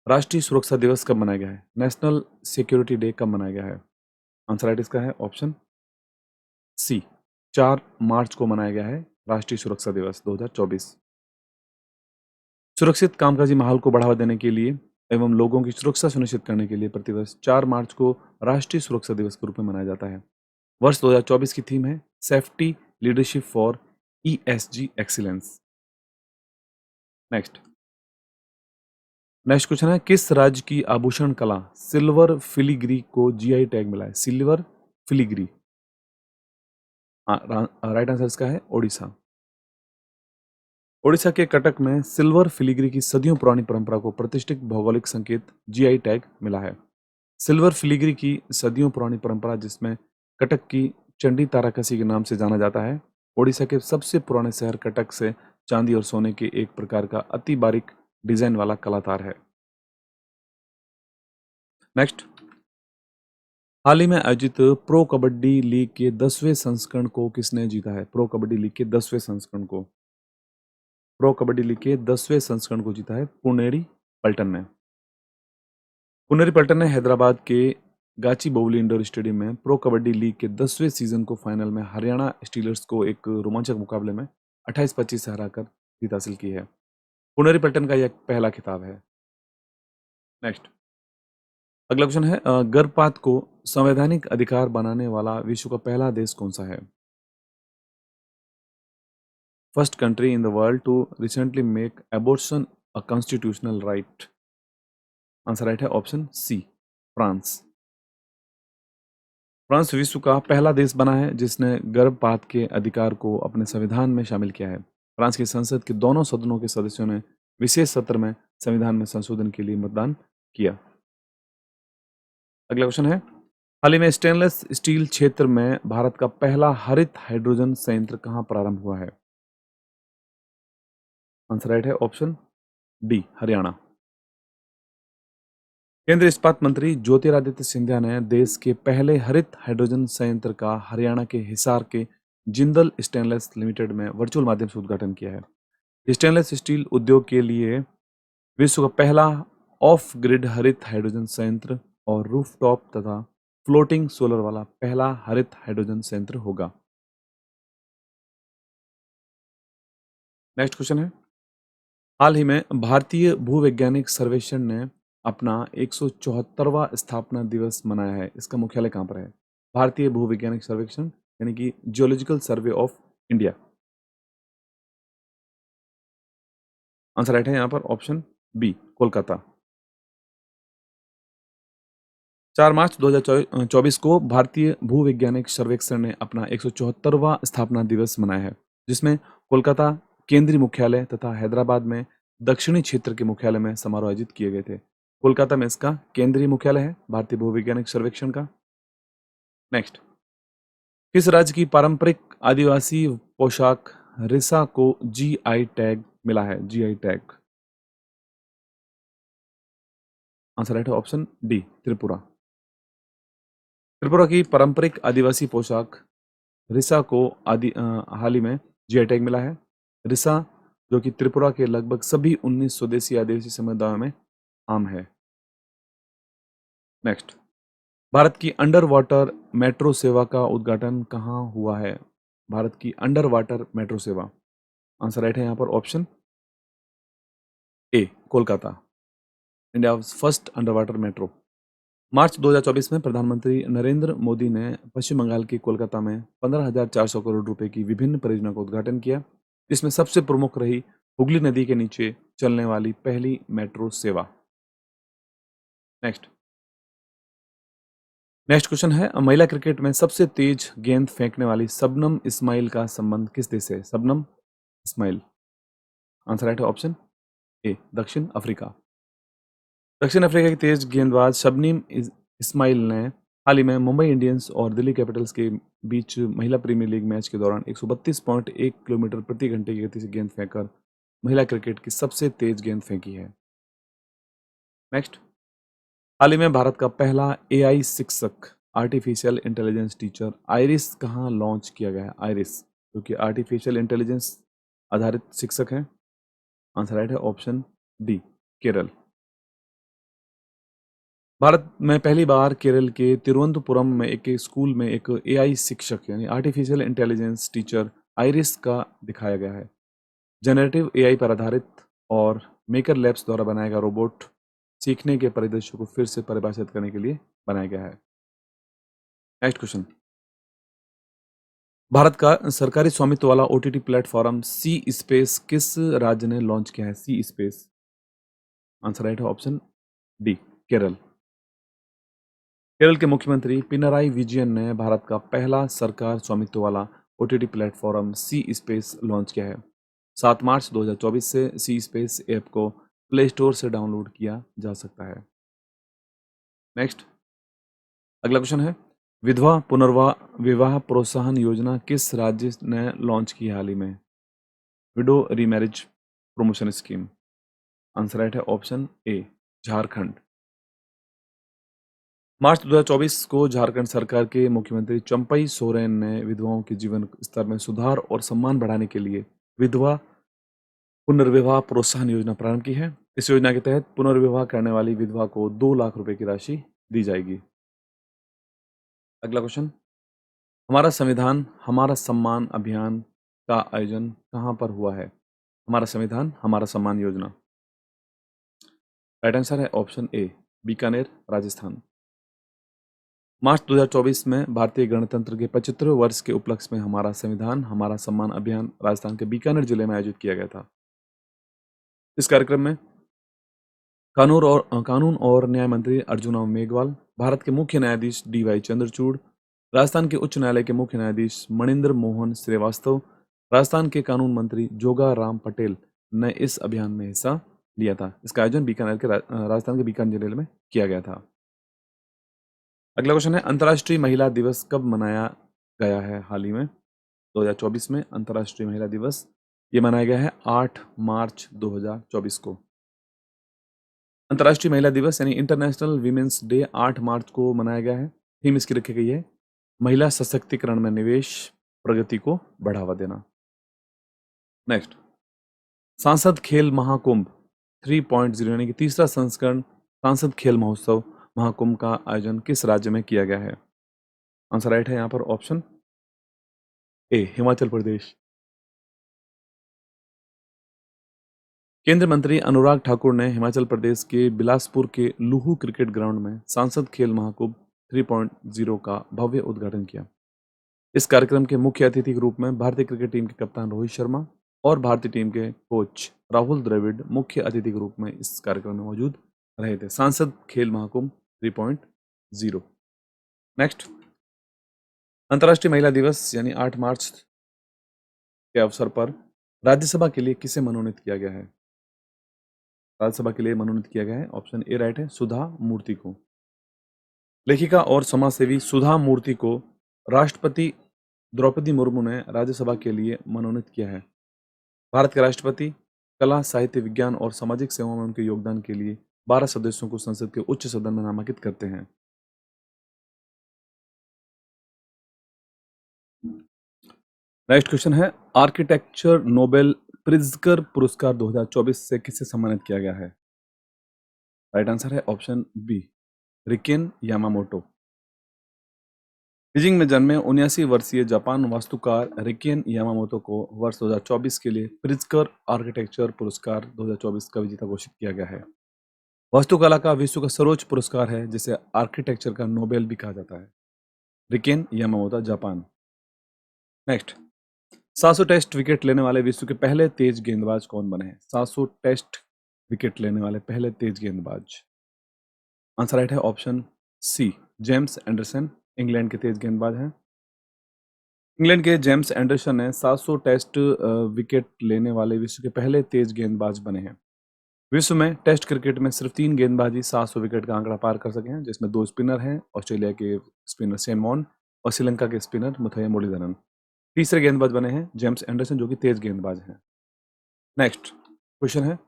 राष्ट्रीय सुरक्षा दिवस कब मनाया गया है? नेशनल सिक्योरिटी डे कब मनाया गया है? आंसर राइट इसका है ऑप्शन सी, 4 मार्च को मनाया गया है राष्ट्रीय सुरक्षा दिवस 2024। सुरक्षित कामकाजी माहौल को बढ़ावा देने के लिए एवं लोगों की सुरक्षा सुनिश्चित करने के लिए प्रतिवर्ष 4 मार्च को राष्ट्रीय सुरक्षा दिवस के रूप में मनाया जाता है। वर्ष 2024 की थीम है safety leadership for ESG excellence. Next next question है, किस राज्य की आभूषण कला सिल्वर फिलीग्री को जीआई टैग मिला है? सिल्वर फिलीग्री, राइट आंसर इसका है ओडिशा। ओडिशा के कटक में सिल्वर फिलीग्री की सदियों पुरानी परंपरा को प्रतिष्ठित भौगोलिक संकेत जीआई टैग मिला है। सिल्वर फिलीग्री की सदियों पुरानी परंपरा, जिसमें कटक की चंडी ताराकसी के नाम से जाना जाता है, ओडिशा के सबसे पुराने शहर कटक से चांदी और सोने के एक प्रकार का अति बारीक डिजाइन वाला कलाकार है। नेक्स्ट, हाल ही में आयोजित प्रो कबड्डी लीग के 10वें संस्करण को किसने जीता है? प्रो कबड्डी लीग के 10वें संस्करण को जीता है पुनेरी पल्टन ने। पुनेरी पल्टन ने हैदराबाद के गाचीबोवली इंडोर स्टेडियम में प्रो कबड्डी लीग के 10वें सीजन को फाइनल में हरियाणा स्टीलर्स को एक रोमांचक मुकाबले में 28-25 से हराकर जीत हासिल की है। पुनेरी पल्टन का यह पहला खिताब है। नेक्स्ट, अगला क्वेश्चन है, गर्भपात को संवैधानिक अधिकार बनाने वाला विश्व का पहला देश कौन सा है? First country in the world to recently make abortion a constitutional right. Answer right है ऑप्शन सी, फ्रांस। फ्रांस विश्व का पहला देश बना है जिसने गर्भपात के अधिकार को अपने संविधान में शामिल किया है। फ्रांस की संसद के दोनों सदनों के सदस्यों ने विशेष सत्र में संविधान में संशोधन के लिए मतदान किया। अगला क्वेश्चन है, हाल ही में स्टेनलेस स्टील क्षेत्र में भारत का पहला हरित हाइड्रोजन संयंत्र कहाँ प्रारंभ हुआ है? आंसर राइट है ऑप्शन डी, हरियाणा। केंद्रीय इस्पात मंत्री ज्योतिरादित्य सिंधिया ने देश के पहले हरित हाइड्रोजन संयंत्र का हरियाणा के हिसार के जिंदल स्टेनलेस लिमिटेड में वर्चुअल माध्यम से उद्घाटन किया है। स्टेनलेस स्टील उद्योग के लिए विश्व का पहला ऑफ ग्रिड हरित हाइड्रोजन संयंत्र और रूफटॉप तथा फ्लोटिंग सोलर वाला पहला हरित हाइड्रोजन संयंत्र होगा। नेक्स्ट क्वेश्चन है, हाल ही में भारतीय भूवैज्ञानिक सर्वेक्षण ने अपना 174वां स्थापना दिवस मनाया है। इसका मुख्यालय कहाँ पर है? भारतीय भूवैज्ञानिक सर्वेक्षण यानी कि geological survey of India. Answer right है यहाँ पर ऑप्शन बी, कोलकाता। 4 मार्च 2024 को भारतीय भूवैज्ञानिक सर्वेक्षण ने अपना 174वां स्थापना दिवस मनाया है, जिसमें कोलकाता केंद्रीय मुख्यालय तथा हैदराबाद में दक्षिणी क्षेत्र के मुख्यालय में समारोह आयोजित किए गए थे। कोलकाता में इसका केंद्रीय मुख्यालय है भारतीय भूवैज्ञानिक सर्वेक्षण का। नेक्स्ट, किस राज्य की पारंपरिक आदिवासी पोशाक रिसा को जीआई टैग मिला है? GI tag. आंसर राइट है ऑप्शन डी, त्रिपुरा। त्रिपुरा की पारंपरिक आदिवासी पोशाक रिसा को हाल ही में जीआई टैग मिला है। रिसा, जो कि त्रिपुरा के लगभग सभी 19 स्वदेशी आदिवासी समुदायों में आम है। नेक्स्ट, भारत की अंडर वाटर मेट्रो सेवा का उद्घाटन कहाँ हुआ है? भारत की अंडर वाटर मेट्रो सेवा। आंसर राइट है यहाँ पर option A, Kolkata. India first under water metro. March 2024 में प्रधानमंत्री नरेंद्र मोदी ने पश्चिम बंगाल के कोलकाता में 15,400 करोड़ रुपए की विभिन्न परियोजनाओं का उद्घाटन किया, जिसमें सबसे प्रमुख रही हुगली नदी के नीचे चलने वाली पहली मेट्रो सेवा। नेक्स्ट नेक्स्ट क्वेश्चन है, महिला क्रिकेट में सबसे तेज गेंद फेंकने वाली शबनम इस्माइल का संबंध किस देश से? शबनम इस्माइल। आंसर राइट है ऑप्शन ए, दक्षिण अफ्रीका। दक्षिण अफ्रीका की तेज गेंदबाज शबनम इस्माइल ने हाल ही में मुंबई इंडियंस और दिल्ली कैपिटल्स के बीच महिला प्रीमियर लीग मैच के दौरान 132.1 किलोमीटर प्रति घंटे की गति से गेंद फेंककर महिला क्रिकेट की सबसे तेज गेंद फेंकी है। नेक्स्ट, हाल ही में भारत का पहला एआई शिक्षक आर्टिफिशियल इंटेलिजेंस टीचर आइरिस कहाँ लॉन्च किया गया है? आइरिस जो कि आर्टिफिशियल इंटेलिजेंस आधारित शिक्षक है। आंसर राइट है ऑप्शन डी, केरल। भारत में पहली बार केरल के तिरुवनंतपुरम में एक स्कूल में एक एआई शिक्षक यानी आर्टिफिशियल इंटेलिजेंस टीचर आइरिस का दिखाया गया है। जनरेटिव एआई पर आधारित और मेकर लैब्स द्वारा बनाया गया रोबोट सीखने के परिदृश्य को फिर से परिभाषित करने के लिए बनाया गया है। Next question. भारत का सरकारी स्वामित्व वाला ओटीटी प्लेटफॉर्म सी स्पेस किस राज्य ने लॉन्च किया है? सी स्पेस। आंसर राइट है ऑप्शन डी, केरल। केरल के मुख्यमंत्री पिनराई विजयन ने भारत का पहला सरकार स्वामित्व वाला ओटीटी प्लेटफॉर्म सी स्पेस लॉन्च किया है। 7 मार्च 2024 से सी स्पेस ऐप को प्ले स्टोर से डाउनलोड किया जा सकता है। नेक्स्ट अगला क्वेश्चन है, विधवा पुनर्विवाह विवाह प्रोत्साहन योजना किस राज्य ने लॉन्च की हाल ही में? Window remarriage promotion scheme. Answer right है ऑप्शन ए, झारखंड। मार्च 2024 को झारखंड सरकार के मुख्यमंत्री चंपई सोरेन ने विधवाओं के जीवन स्तर में सुधार और सम्मान बढ़ाने के लिए विधवा पुनर्विवाह प्रोत्साहन योजना प्रारंभ की है। इस योजना के तहत पुनर्विवाह करने वाली विधवा को 2 लाख रुपए की राशि दी जाएगी। अगला क्वेश्चन, हमारा संविधान हमारा सम्मान अभियान का आयोजन कहाँ पर हुआ है? हमारा संविधान हमारा सम्मान योजना। राइट आंसर है ऑप्शन ए, बीकानेर, राजस्थान। मार्च 2024 में भारतीय गणतंत्र के 75वें वर्ष के उपलक्ष्य में हमारा संविधान हमारा सम्मान अभियान राजस्थान के बीकानेर जिले में आयोजित किया गया था। इस कार्यक्रम में कानून और न्याय मंत्री अर्जुन राम मेघवाल, भारत के मुख्य न्यायाधीश डीवाई चंद्रचूड़, राजस्थान के उच्च न्यायालय के मुख्य न्यायाधीश मणिंद्र मोहन श्रीवास्तव, राजस्थान के कानून मंत्री जोगा राम पटेल ने इस अभियान में हिस्सा लिया था। इसका आयोजन राजस्थान के बीकानेर जिले में किया गया था। अगला क्वेश्चन है, अंतर्राष्ट्रीय महिला दिवस कब मनाया गया है? हाल ही में 2024 में अंतर्राष्ट्रीय महिला दिवस ये मनाया गया है 8 मार्च 2024 को। अंतर्राष्ट्रीय महिला दिवस यानी इंटरनेशनल वीमेंस डे 8 मार्च को मनाया गया है। थीम इसकी रखी गई है, महिला सशक्तिकरण में निवेश, प्रगति को बढ़ावा देना। नेक्स्ट, सांसद खेल महाकुंभ 3.0 यानी कि तीसरा संस्करण सांसद खेल महोत्सव महाकुंभ का आयोजन किस राज्य में किया गया है? आंसर राइट है यहाँ पर ऑप्शन ए, हिमाचल प्रदेश। केंद्रीय मंत्री अनुराग ठाकुर ने हिमाचल प्रदेश के बिलासपुर के लूहू क्रिकेट ग्राउंड में सांसद खेल महाकुंभ 3.0 का भव्य उद्घाटन किया। इस कार्यक्रम के मुख्य अतिथि के रूप में भारतीय क्रिकेट टीम के कप्तान रोहित शर्मा और भारतीय टीम के कोच राहुल द्रविड़ मुख्य अतिथि के रूप में इस कार्यक्रम में मौजूद रहे थे। सांसद खेल महाकुंभ 3.0। नेक्स्ट, अंतर्राष्ट्रीय महिला दिवस यानी 8 मार्च के अवसर पर राज्यसभा के लिए किसे मनोनीत किया गया है? राज्यसभा के लिए मनोनीत किया गया है ऑप्शन ए राइट है, सुधा मूर्ति को। लेखिका और समाजसेवी सुधा मूर्ति को राष्ट्रपति द्रौपदी मुर्मू ने राज्यसभा के लिए मनोनीत किया है। भारत के राष्ट्रपति कला, साहित्य, विज्ञान और सामाजिक सेवाओं में उनके योगदान के लिए 12 सदस्यों को संसद के उच्च सदन में नामांकित करते हैं। नेक्स्ट क्वेश्चन है, आर्किटेक्चर नोबेल प्रिज्कर पुरस्कार 2024 से किसे सम्मानित किया गया है? राइट आंसर है option B, Riken Yamamoto. Beijing में जन्मे 79 वर्षीय जापान वास्तुकार रिकेन यामामोटो को वर्ष 2024 के लिए प्रिज्कर आर्किटेक्चर पुरस्कार 2024 का विजेता घोषित किया गया है। वास्तुकला का विश्व का सर्वोच्च पुरस्कार है जिसे आर्किटेक्चर का नोबेल भी कहा जाता है। Riken Yamamoto, Japan. Next, 700 test wicket लेने वाले विश्व के पहले तेज गेंदबाज कौन बने हैं? 700 टेस्ट विकेट लेने वाले पहले तेज गेंदबाज। आंसर राइट है option C, James Anderson, England के तेज गेंदबाज हैं। इंग्लैंड के जेम्स एंडरसन ने 700 टेस्ट विकेट लेने वाले विश्व के पहले तेज गेंदबाज बने हैं। विश्व में टेस्ट क्रिकेट में सिर्फ 3 गेंदबाजी 700 विकेट का आंकड़ा पार कर सके हैं, जिसमें 2 स्पिनर हैं, ऑस्ट्रेलिया के स्पिनर शेन वॉर्न और श्रीलंका के स्पिनर मुथैया मुरलीधरन। तीसरे गेंदबाज बने हैं जेम्स एंडरसन जो कि तेज गेंदबाज हैं। नेक्स्ट क्वेश्चन है,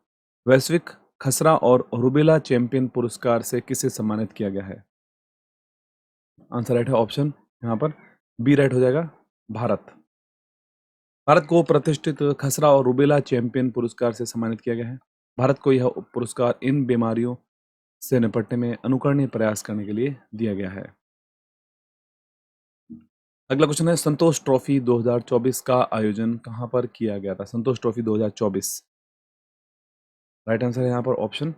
वैश्विक खसरा और रूबेला चैंपियन पुरस्कार से किसे सम्मानित किया गया है? आंसर राइट है ऑप्शन यहाँ पर बी राइट हो जाएगा, भारत। भारत को प्रतिष्ठित खसरा और रूबेला चैंपियन पुरस्कार से सम्मानित किया गया है। भारत को यह पुरस्कार इन बीमारियों से निपटने में अनुकरणीय प्रयास करने के लिए दिया गया है। अगला क्वेश्चन है, संतोष ट्रॉफी 2024 का आयोजन कहां पर किया गया था? संतोष ट्रॉफी 2024, राइट आंसर है यहाँ पर ऑप्शन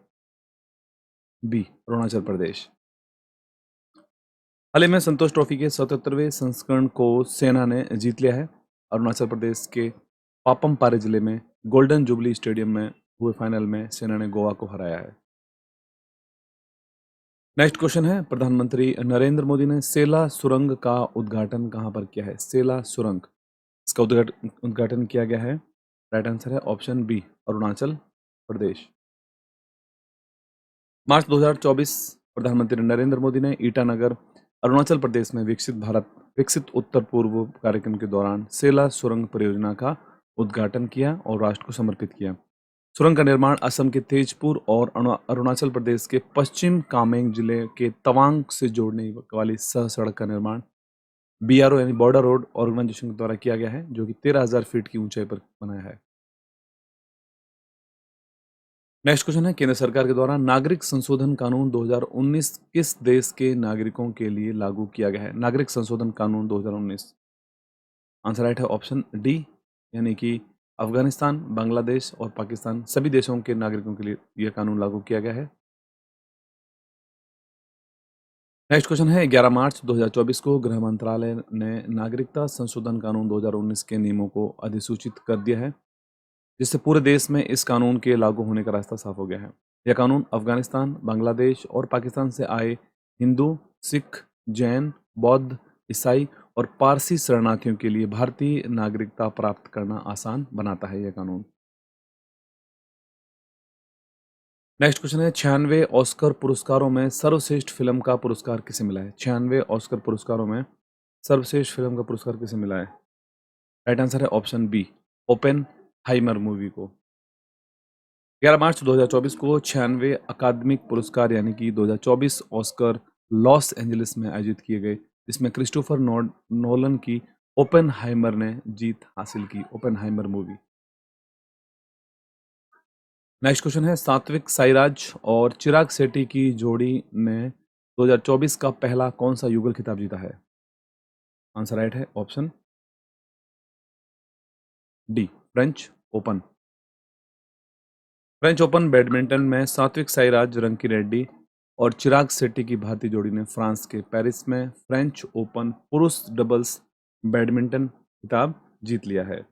बी, अरुणाचल प्रदेश। हाल ही में संतोष ट्रॉफी के 77वें संस्करण को सेना ने जीत लिया है। अरुणाचल प्रदेश के पापम पारे जिले में गोल्डन जुबली स्टेडियम में हुए फाइनल में सेना ने गोवा को हराया है। नेक्स्ट क्वेश्चन है, प्रधानमंत्री नरेंद्र मोदी ने सेला सुरंग का उद्घाटन कहां पर किया है? सेला सुरंग, इसका उद्घाटन किया गया है, राइट आंसर है ऑप्शन बी, अरुणाचल प्रदेश। मार्च 2024 प्रधानमंत्री नरेंद्र मोदी ने ईटानगर अरुणाचल प्रदेश में विकसित उत्तर पूर्व कार्यक्रम के दौरान सेला सुरंग परियोजना का उद्घाटन किया और राष्ट्र को समर्पित किया। सुरंग का निर्माण असम के तेजपुर और अरुणाचल प्रदेश के पश्चिम कामेंग जिले के तवांग से जोड़ने वाली सह सड़क का निर्माण BRO यानी बॉर्डर रोड ऑर्गेनाइजेशन के द्वारा किया गया है, जो कि 13,000 फीट की ऊंचाई पर बनाया है। नेक्स्ट क्वेश्चन है, केंद्र सरकार के द्वारा नागरिक संशोधन कानून 2019 किस देश के नागरिकों के लिए लागू किया गया है? नागरिक संशोधन कानून 2019, आंसर राइट है ऑप्शन डी, यानी कि अफगानिस्तान, बांग्लादेश और पाकिस्तान सभी देशों के नागरिकों के लिए यह कानून लागू किया गया है। नेक्स्ट क्वेश्चन है, 11 मार्च 2024 को गृह मंत्रालय ने नागरिकता संशोधन कानून 2019 के नियमों को अधिसूचित कर दिया है, जिससे पूरे देश में इस कानून के लागू होने का रास्ता साफ हो गया है। यह कानून अफगानिस्तान, बांग्लादेश और पाकिस्तान से आए हिंदू, सिख, जैन, बौद्ध, ईसाई और पारसी शरणार्थियों के लिए भारतीय नागरिकता प्राप्त करना आसान बनाता है यह कानून। नेक्स्ट क्वेश्चन है, 96 ऑस्कर पुरस्कारों में सर्वश्रेष्ठ फिल्म का पुरस्कार किसे मिला है? 96 ऑस्कर पुरस्कारों में सर्वश्रेष्ठ फिल्म का पुरस्कार किसे मिला है? राइट आंसर है ऑप्शन बी, ओपेन हाइमर मूवी को। 11 मार्च 2024 को 96 अकादमिक पुरस्कार यानी कि 2024 ऑस्कर लॉस एंजलिस में आयोजित किए गए, जिसमें क्रिस्टोफर नोलन की ओपेनहाइमर ने जीत हासिल की, ओपेनहाइमर मूवी। नेक्स्ट क्वेश्चन है, सात्विक साईराज और चिराग शेट्टी की जोड़ी ने 2024 का पहला कौन सा युगल खिताब जीता है? आंसर राइट है option D, French open. French open badminton में सात्विक साईराज रंकी रेड्डी और चिराग शेट्टी की भारतीय जोड़ी ने फ्रांस के पेरिस में फ्रेंच ओपन पुरुष डबल्स बैडमिंटन खिताब जीत लिया है।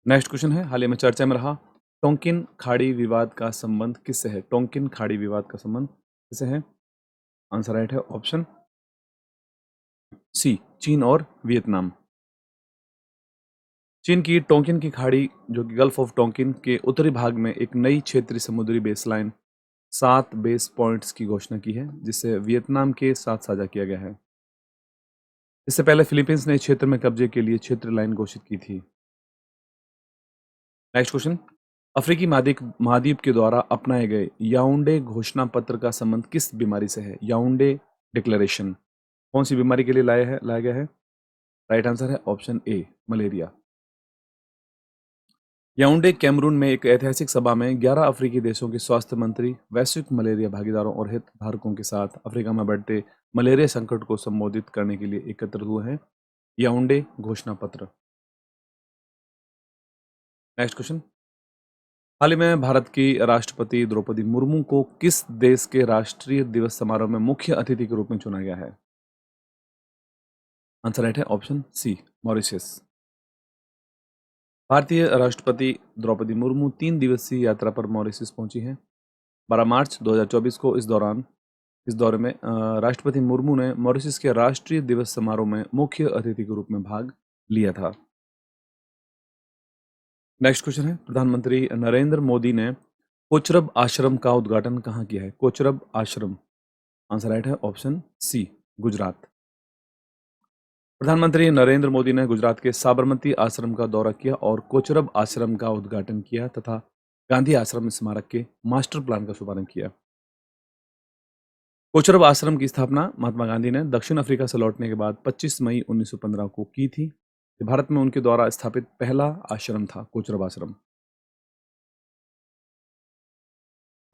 नेक्स्ट क्वेश्चन है, हाल ही में चर्चा में रहा टोंकिन खाड़ी विवाद का संबंध किससे है? टोंकिन खाड़ी विवाद का संबंध किससे है? आंसर राइट है ऑप्शन सी, चीन और वियतनाम। चीन की टोंकिन की खाड़ी, जो कि गल्फ ऑफ टोंकिन के उत्तरी भाग में एक नई क्षेत्रीय समुद्री बेसलाइन 7 बेस पॉइंट्स की घोषणा की है, जिसे वियतनाम के साथ साझा किया गया है। इससे पहले फिलीपींस ने क्षेत्र में कब्जे के लिए क्षेत्रीय लाइन घोषित की थी। नेक्स्ट क्वेश्चन, अफ्रीकी महाद्वीप के द्वारा अपनाए गए याओंडे घोषणा पत्र का संबंध किस बीमारी से है? याओंडे डिक्लेरेशन कौन सी बीमारी के लिए लाया गया है? राइट आंसर है ऑप्शन ए, मलेरिया। याओंडे कैमरून में एक ऐतिहासिक सभा में 11 अफ्रीकी देशों के स्वास्थ्य मंत्री वैश्विक मलेरिया भागीदारों और हितधारकों के साथ अफ्रीका में बढ़ते मलेरिया संकट को संबोधित करने के लिए एकत्रित हुए हैं। याओंडे घोषणा पत्र। नेक्स्ट क्वेश्चन, हाल ही में भारत की राष्ट्रपति द्रौपदी मुर्मू को किस देश के राष्ट्रीय दिवस समारोह में मुख्य अतिथि के रूप में चुना गया है? आंसर राइट है ऑप्शन सी, मॉरिशस। भारतीय राष्ट्रपति द्रौपदी मुर्मू 3 दिवसीय यात्रा पर मॉरिशस पहुंची हैं। 12 मार्च 2024 को इस दौरे में राष्ट्रपति मुर्मू ने मॉरिशस के राष्ट्रीय दिवस समारोह में मुख्य अतिथि के रूप में भाग लिया था। नेक्स्ट क्वेश्चन है, प्रधानमंत्री नरेंद्र मोदी ने कोचरब आश्रम का उद्घाटन कहाँ किया है? कोचरब आश्रम, आंसर राइट है ऑप्शन सी, गुजरात। प्रधानमंत्री नरेंद्र मोदी ने गुजरात के साबरमती आश्रम का दौरा किया और कोचरब आश्रम का उद्घाटन किया तथा गांधी आश्रम स्मारक के मास्टर प्लान का शुभारंभ किया। कोचरब आश्रम की स्थापना महात्मा गांधी ने दक्षिण अफ्रीका से लौटने के बाद 25 मई 1915 को की थी। ये भारत में उनके द्वारा स्थापित पहला आश्रम था, कोचरब आश्रम।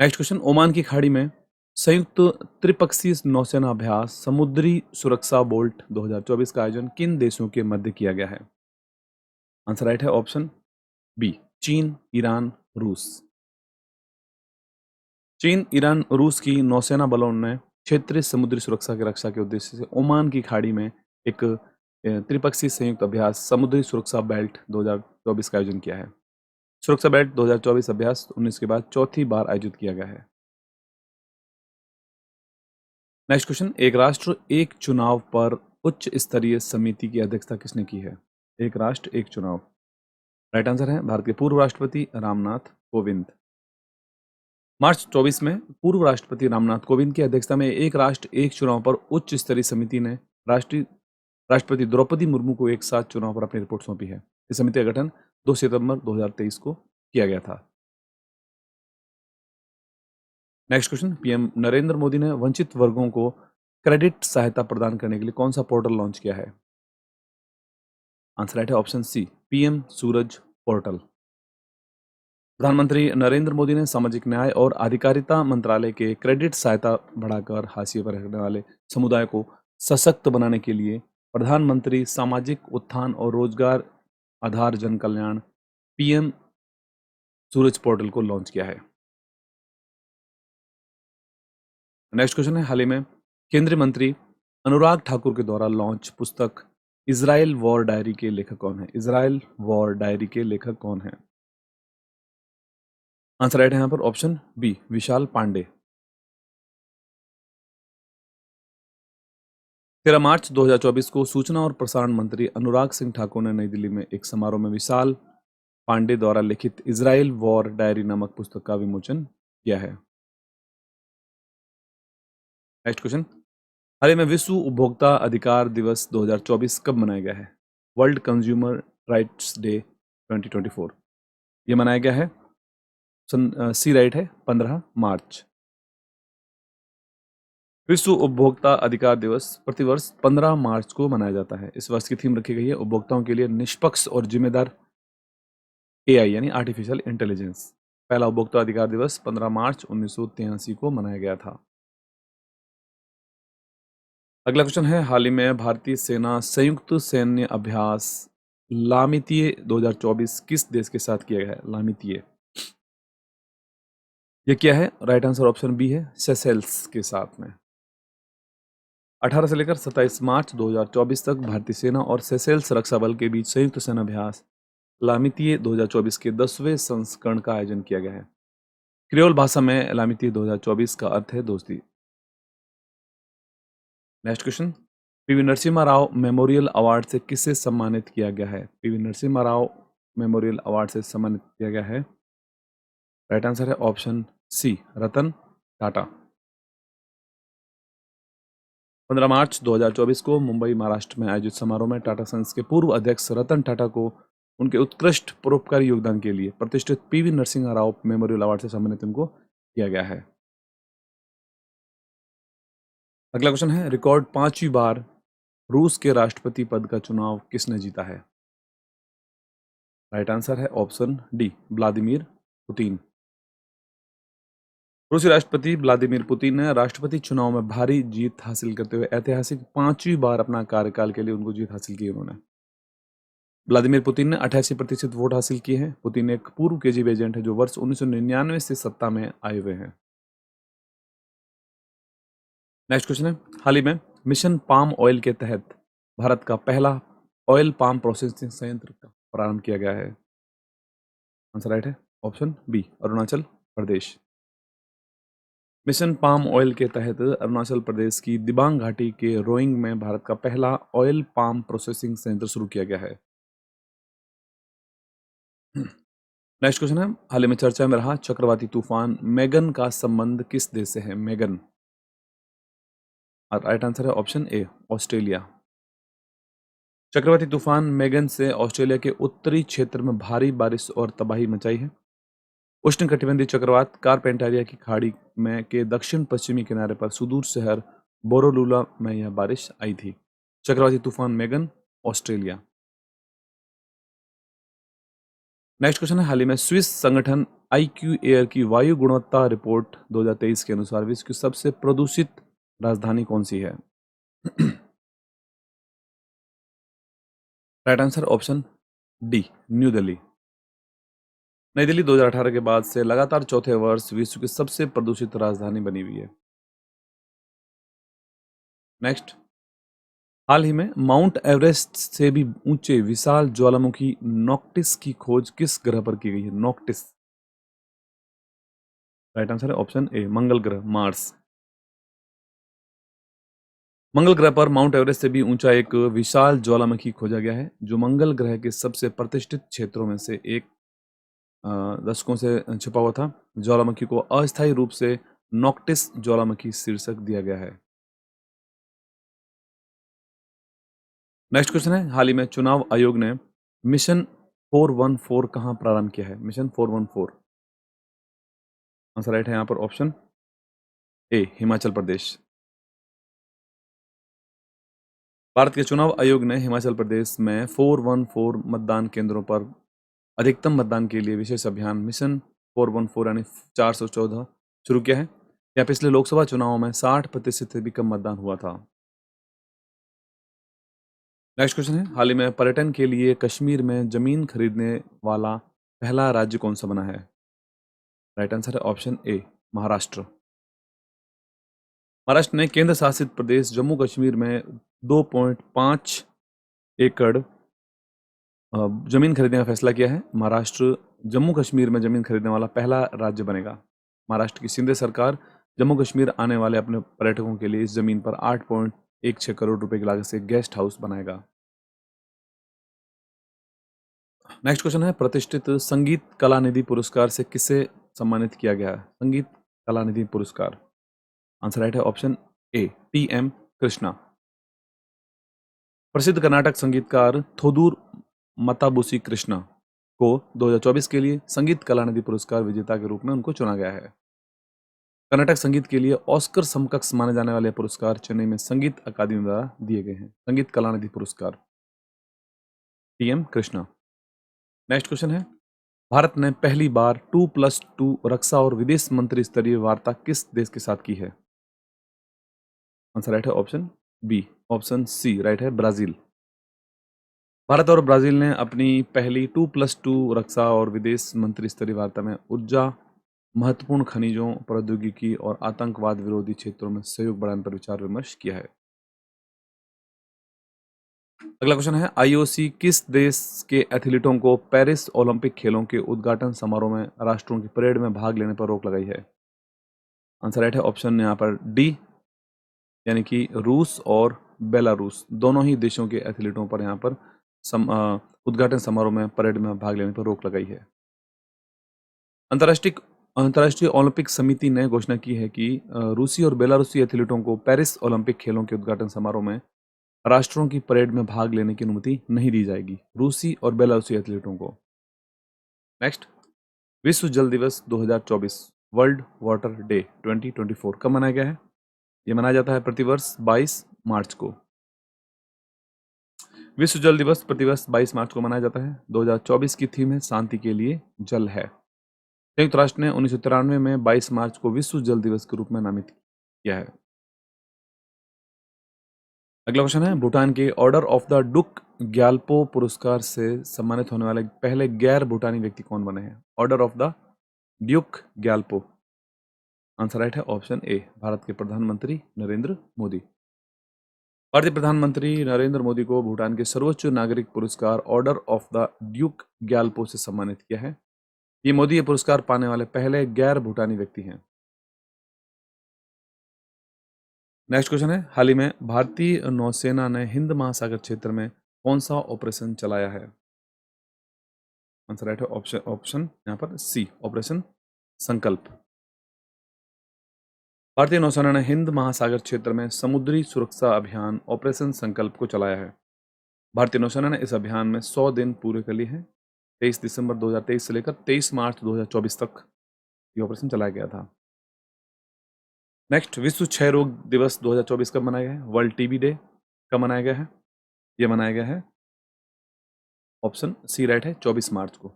नेक्स्ट क्वेश्चन, ओमान की खाड़ी में संयुक्त त्रिपक्षीय नौसेना अभ्यास समुद्री सुरक्षा बोल्ट 2024 का आयोजन किन देशों के मध्य किया गया है? आंसर राइट है ऑप्शन बी, चीन, ईरान, रूस। चीन, ईरान, रूस की नौसेना बलों ने क्षेत्रीय समुद्री सुरक्षा की रक्षा के उद्देश्य से ओमान की खाड़ी में एक त्रिपक्षीय संयुक्त अभ्यास समुद्री सुरक्षा बेल्ट 2024 का आयोजन किया है। सुरक्षा बेल्ट 2024 अभ्यास 19 के बाद चौथी बार आयोजित किया गया है। नेक्स्ट क्वेश्चन, एक राष्ट्र एक चुनाव पर उच्च स्तरीय समिति की अध्यक्षता किसने की है? एक राष्ट्र एक चुनाव। राइट आंसर है भारत के पूर्व राष्ट्रपति रामनाथ कोविंद। मार्च 24 में पूर्व राष्ट्रपति रामनाथ कोविंद की अध्यक्षता में एक राष्ट्र एक चुनाव पर उच्च स्तरीय समिति ने राष्ट्रपति द्रौपदी मुर्मू को एक साथ चुनाव पर अपनी रिपोर्ट सौंपी है। इस समिति का गठन 2 सितंबर 2023 को किया गया था। Next question, PM Narendra Modi ने वंचित वर्गों को क्रेडिट सहायता प्रदान करने के लिए कौन सा पोर्टल लॉन्च किया है? आंसर राइट है ऑप्शन सी, पीएम सूरज पोर्टल। प्रधानमंत्री नरेंद्र मोदी ने सामाजिक न्याय और अधिकारिता मंत्रालय के क्रेडिट सहायता बढ़ाकर हाशिए पर रहने वाले समुदाय को सशक्त बनाने के लिए प्रधानमंत्री सामाजिक उत्थान और रोजगार आधार जन कल्याण पीएम सूरज पोर्टल को लॉन्च किया है। नेक्स्ट क्वेश्चन है, हाल ही में केंद्रीय मंत्री अनुराग ठाकुर के द्वारा लॉन्च पुस्तक इजराइल वॉर डायरी के लेखक कौन है? इजराइल वॉर डायरी के लेखक कौन है? आंसर राइट है यहाँ पर ऑप्शन बी, विशाल पांडे। 13 मार्च 2024 को सूचना और प्रसारण मंत्री अनुराग सिंह ठाकुर ने नई दिल्ली में एक समारोह में विशाल पांडे द्वारा लिखित इजराइल वॉर डायरी नामक पुस्तक का विमोचन किया है। नेक्स्ट क्वेश्चन, हाल ही में विश्व उपभोक्ता अधिकार दिवस 2024 कब मनाया गया है? वर्ल्ड कंज्यूमर राइट्स डे 2024 ये मनाया गया है सी राइट है 15 मार्च। विश्व उपभोक्ता अधिकार दिवस प्रतिवर्ष 15 मार्च को मनाया जाता है। इस वर्ष की थीम रखी गई है उपभोक्ताओं के लिए निष्पक्ष और जिम्मेदार एआई यानी आर्टिफिशियल इंटेलिजेंस। पहला उपभोक्ता अधिकार दिवस 15 मार्च 1983 को मनाया गया था। अगला क्वेश्चन है, हाल ही में भारतीय सेना संयुक्त सैन्य अभ्यास लामितीय 2024 किस देश के साथ किया गया है? लामितीय ये क्या है? राइट आंसर ऑप्शन बी है, सेशेल्स के साथ में। 18 से लेकर 27 मार्च 2024 तक भारतीय सेना और सेशेल्स रक्षा बल के बीच संयुक्त सेना अभ्यास लामितीय 2024 के 10वें संस्करण का आयोजन किया गया है। क्रियोल भाषा में लामितीय 2024 का अर्थ है दोस्ती। Next question, PV Narasimha Rao memorial award से किसे सम्मानित किया गया है? PV Narasimha Rao memorial award से सम्मानित किया गया है। राइट आंसर है ऑप्शन सी, रतन टाटा। 15 मार्च 2024 को मुंबई महाराष्ट्र में आयोजित समारोह में टाटा सन्स के पूर्व अध्यक्ष रतन टाटा को उनके उत्कृष्ट परोपकारी योगदान के लिए प्रतिष्ठित PV Narasimha Rao memorial award से सम्मानित उनको किया गया है। अगला क्वेश्चन है, रिकॉर्ड 5वीं बार रूस के राष्ट्रपति पद का चुनाव किसने जीता है? राइट आंसर है ऑप्शन डी, व्लादिमीर पुतिन। रूसी राष्ट्रपति व्लादिमीर पुतिन ने राष्ट्रपति चुनाव में भारी जीत हासिल करते हुए ऐतिहासिक 5वीं बार अपना कार्यकाल के लिए उनको जीत हासिल की। उन्होंने व्लादिमीर पुतिन ने 88% वोट हासिल किए हैं। पुतिन एक पूर्व केजीबी एजेंट है जो वर्ष 1999 से सत्ता में आए हुए हैं। नेक्स्ट क्वेश्चन है, हाल ही में मिशन पाम ऑयल के तहत भारत का पहला ऑयल पाम प्रोसेसिंग संयंत्र का प्रारंभ किया गया है। आंसर राइट है option B, Arunachal Pradesh. Mission palm oil के तहत अरुणाचल प्रदेश की दिबांग घाटी के रोइंग में भारत का पहला ऑयल पाम प्रोसेसिंग संयंत्र शुरू किया गया है। नेक्स्ट क्वेश्चन है, हाल ही में चर्चा में रहा चक्रवाती तूफान मेगन का संबंध किस देश से है? मेगन, राइट आंसर है ऑप्शन ए, ऑस्ट्रेलिया। चक्रवाती तूफान मेगन से ऑस्ट्रेलिया के उत्तरी क्षेत्र में भारी बारिश और तबाही मचाई है। उष्णकटिबंधीय चक्रवात कारपेंटारिया की खाड़ी में के दक्षिण पश्चिमी किनारे पर सुदूर शहर बोरोलूला में यह बारिश आई थी। चक्रवाती तूफान मेगन, ऑस्ट्रेलिया। नेक्स्ट क्वेश्चन है, हाल ही में स्विस संगठन IQ एयर की वायु गुणवत्ता रिपोर्ट 2023 के अनुसार विश्व की सबसे प्रदूषित राजधानी कौन सी है? Right answer option D, new Delhi. नई दिल्ली 2018 के बाद से लगातार चौथे वर्ष विश्व की सबसे प्रदूषित राजधानी बनी हुई है। नेक्स्ट, हाल ही में माउंट एवरेस्ट से भी ऊंचे विशाल ज्वालामुखी नोक्टिस की खोज किस ग्रह पर की गई है? नोक्टिस। राइट आंसर है ऑप्शन ए, मंगल ग्रह, मार्स। मंगल ग्रह पर माउंट एवरेस्ट से भी ऊंचा एक विशाल ज्वालामुखी खोजा गया है, जो मंगल ग्रह के सबसे प्रतिष्ठित क्षेत्रों में से एक दशकों से छिपा हुआ था। ज्वालामुखी को अस्थायी रूप से नोक्टिस ज्वालामुखी शीर्षक दिया गया है। नेक्स्ट क्वेश्चन है, हाल ही में चुनाव आयोग ने मिशन 414 कहां प्रारंभ किया है? मिशन 414। आंसर राइट है यहां पर ऑप्शन ए, हिमाचल प्रदेश। भारत के चुनाव आयोग ने हिमाचल प्रदेश में 414 मतदान केंद्रों पर अधिकतम मतदान के लिए विशेष अभियान मिशन 414 यानी 414 शुरू किया है। यह पिछले लोकसभा चुनावों में 60% से भी कम मतदान हुआ था। नेक्स्ट क्वेश्चन है, हाल ही में पर्यटन के लिए कश्मीर में जमीन खरीदने वाला पहला राज्य कौन सा बना है? राइट आंसर है ऑप्शन ए, महाराष्ट्र। महाराष्ट्र ने केंद्र शासित प्रदेश जम्मू कश्मीर में 2.5 एकड़ जमीन खरीदने का फैसला किया है। महाराष्ट्र जम्मू कश्मीर में जमीन खरीदने वाला पहला राज्य बनेगा। महाराष्ट्र की शिंदे सरकार जम्मू कश्मीर आने वाले अपने पर्यटकों के लिए इस जमीन पर 8.16 करोड़ रुपए की लागत से गेस्ट हाउस बनाएगा। नेक्स्ट क्वेश्चन है, प्रतिष्ठित संगीत कलानिधि पुरस्कार से किसे सम्मानित किया गया है? संगीत कलानिधि पुरस्कार। आंसर राइट है ऑप्शन ए, TM कृष्णा। प्रसिद्ध कर्नाटक संगीतकार थोदूर मताबुसी कृष्णा को 2024 के लिए संगीत कलानिधि पुरस्कार विजेता के रूप में उनको चुना गया है। कर्नाटक संगीत के लिए ऑस्कर समकक्ष माने जाने वाले पुरस्कार चेन्नई में संगीत अकादमी द्वारा दिए गए हैं। संगीत कलानिधि पुरस्कार, TM कृष्णा। नेक्स्ट क्वेश्चन है, भारत ने पहली बार 2+2 रक्षा और विदेश मंत्री स्तरीय वार्ता किस देश के साथ की है? आंसर राइट है option B, option C right है, ब्राजील। भारत और ब्राजील ने अपनी पहली 2+2 रक्षा और विदेश मंत्री स्तरीय वार्ता में ऊर्जा, महत्वपूर्ण खनिजों, प्रौद्योगिकी और आतंकवाद विरोधी क्षेत्रों में सहयोग बढ़ाने पर विचार विमर्श किया है। अगला क्वेश्चन है, IOC किस देश के एथलीटों को पेरिस ओलंपिक खेलों के उद्घाटन समारोह में राष्ट्रों की परेड में भाग लेने पर रोक लगाई है? आंसर राइट है ऑप्शन यहाँ पर डी, यानी कि रूस और बेलारूस दोनों ही देशों के एथलीटों पर यहाँ पर उद्घाटन समारोह में परेड में भाग लेने पर रोक लगाई है। अंतर्राष्ट्रीय अंतर्राष्ट्रीय ओलंपिक समिति ने घोषणा की है कि रूसी और बेलारूसी एथलीटों को पेरिस ओलंपिक खेलों के उद्घाटन समारोह में राष्ट्रों की परेड में भाग लेने की अनुमति नहीं दी जाएगी, रूसी और बेलारूसी एथलीटों को। नेक्स्ट, विश्व जल दिवस 2024 वर्ल्ड वाटर डे 2024 कब मनाया गया है? ये मनाया जाता है प्रतिवर्ष 22 मार्च को। विश्व जल दिवस प्रतिवर्ष 22 मार्च को मनाया जाता है। 2024 की थीम है शांति के लिए जल है। संयुक्त राष्ट्र ने 1993 में 22 मार्च को विश्व जल दिवस के रूप में नामित किया है। अगला क्वेश्चन है, भूटान के ऑर्डर ऑफ द डुक ग्याल्पो पुरस्कार से सम्मानित होने वाले पहले गैर भूटानी व्यक्ति कौन बने हैं? Order of the Duke Gyalpo. Answer right है ऑप्शन ए, भारत के प्रधानमंत्री नरेंद्र मोदी। भारतीय प्रधानमंत्री नरेंद्र मोदी को भूटान के सर्वोच्च नागरिक पुरस्कार order of the Duke Gyalpo से सम्मानित किया है। ये मोदी ये पुरस्कार पाने वाले पहले गैर भूटानी व्यक्ति हैं। नेक्स्ट क्वेश्चन है, हाल ही में भारतीय नौसेना ने हिंद महासागर क्षेत्र में कौन सा ऑपरेशन चलाया है? आंसर राइट है ऑप्शन यहाँ पर सी, ऑपरेशन संकल्प। भारतीय नौसेना ने हिंद महासागर क्षेत्र में समुद्री सुरक्षा अभियान ऑपरेशन संकल्प को चलाया है। भारतीय नौसेना ने इस अभियान में 100 दिन पूरे कर लिए हैं। 23 दिसंबर 2023 से लेकर 23 मार्च 2024 तक ये ऑपरेशन चलाया गया था। नेक्स्ट, विश्व क्षय रोग दिवस 2024 कब मनाया गया है? वर्ल्ड टीबी डे कब मनाया गया है? ये मनाया गया है, ऑप्शन सी राइट है, 24 मार्च को।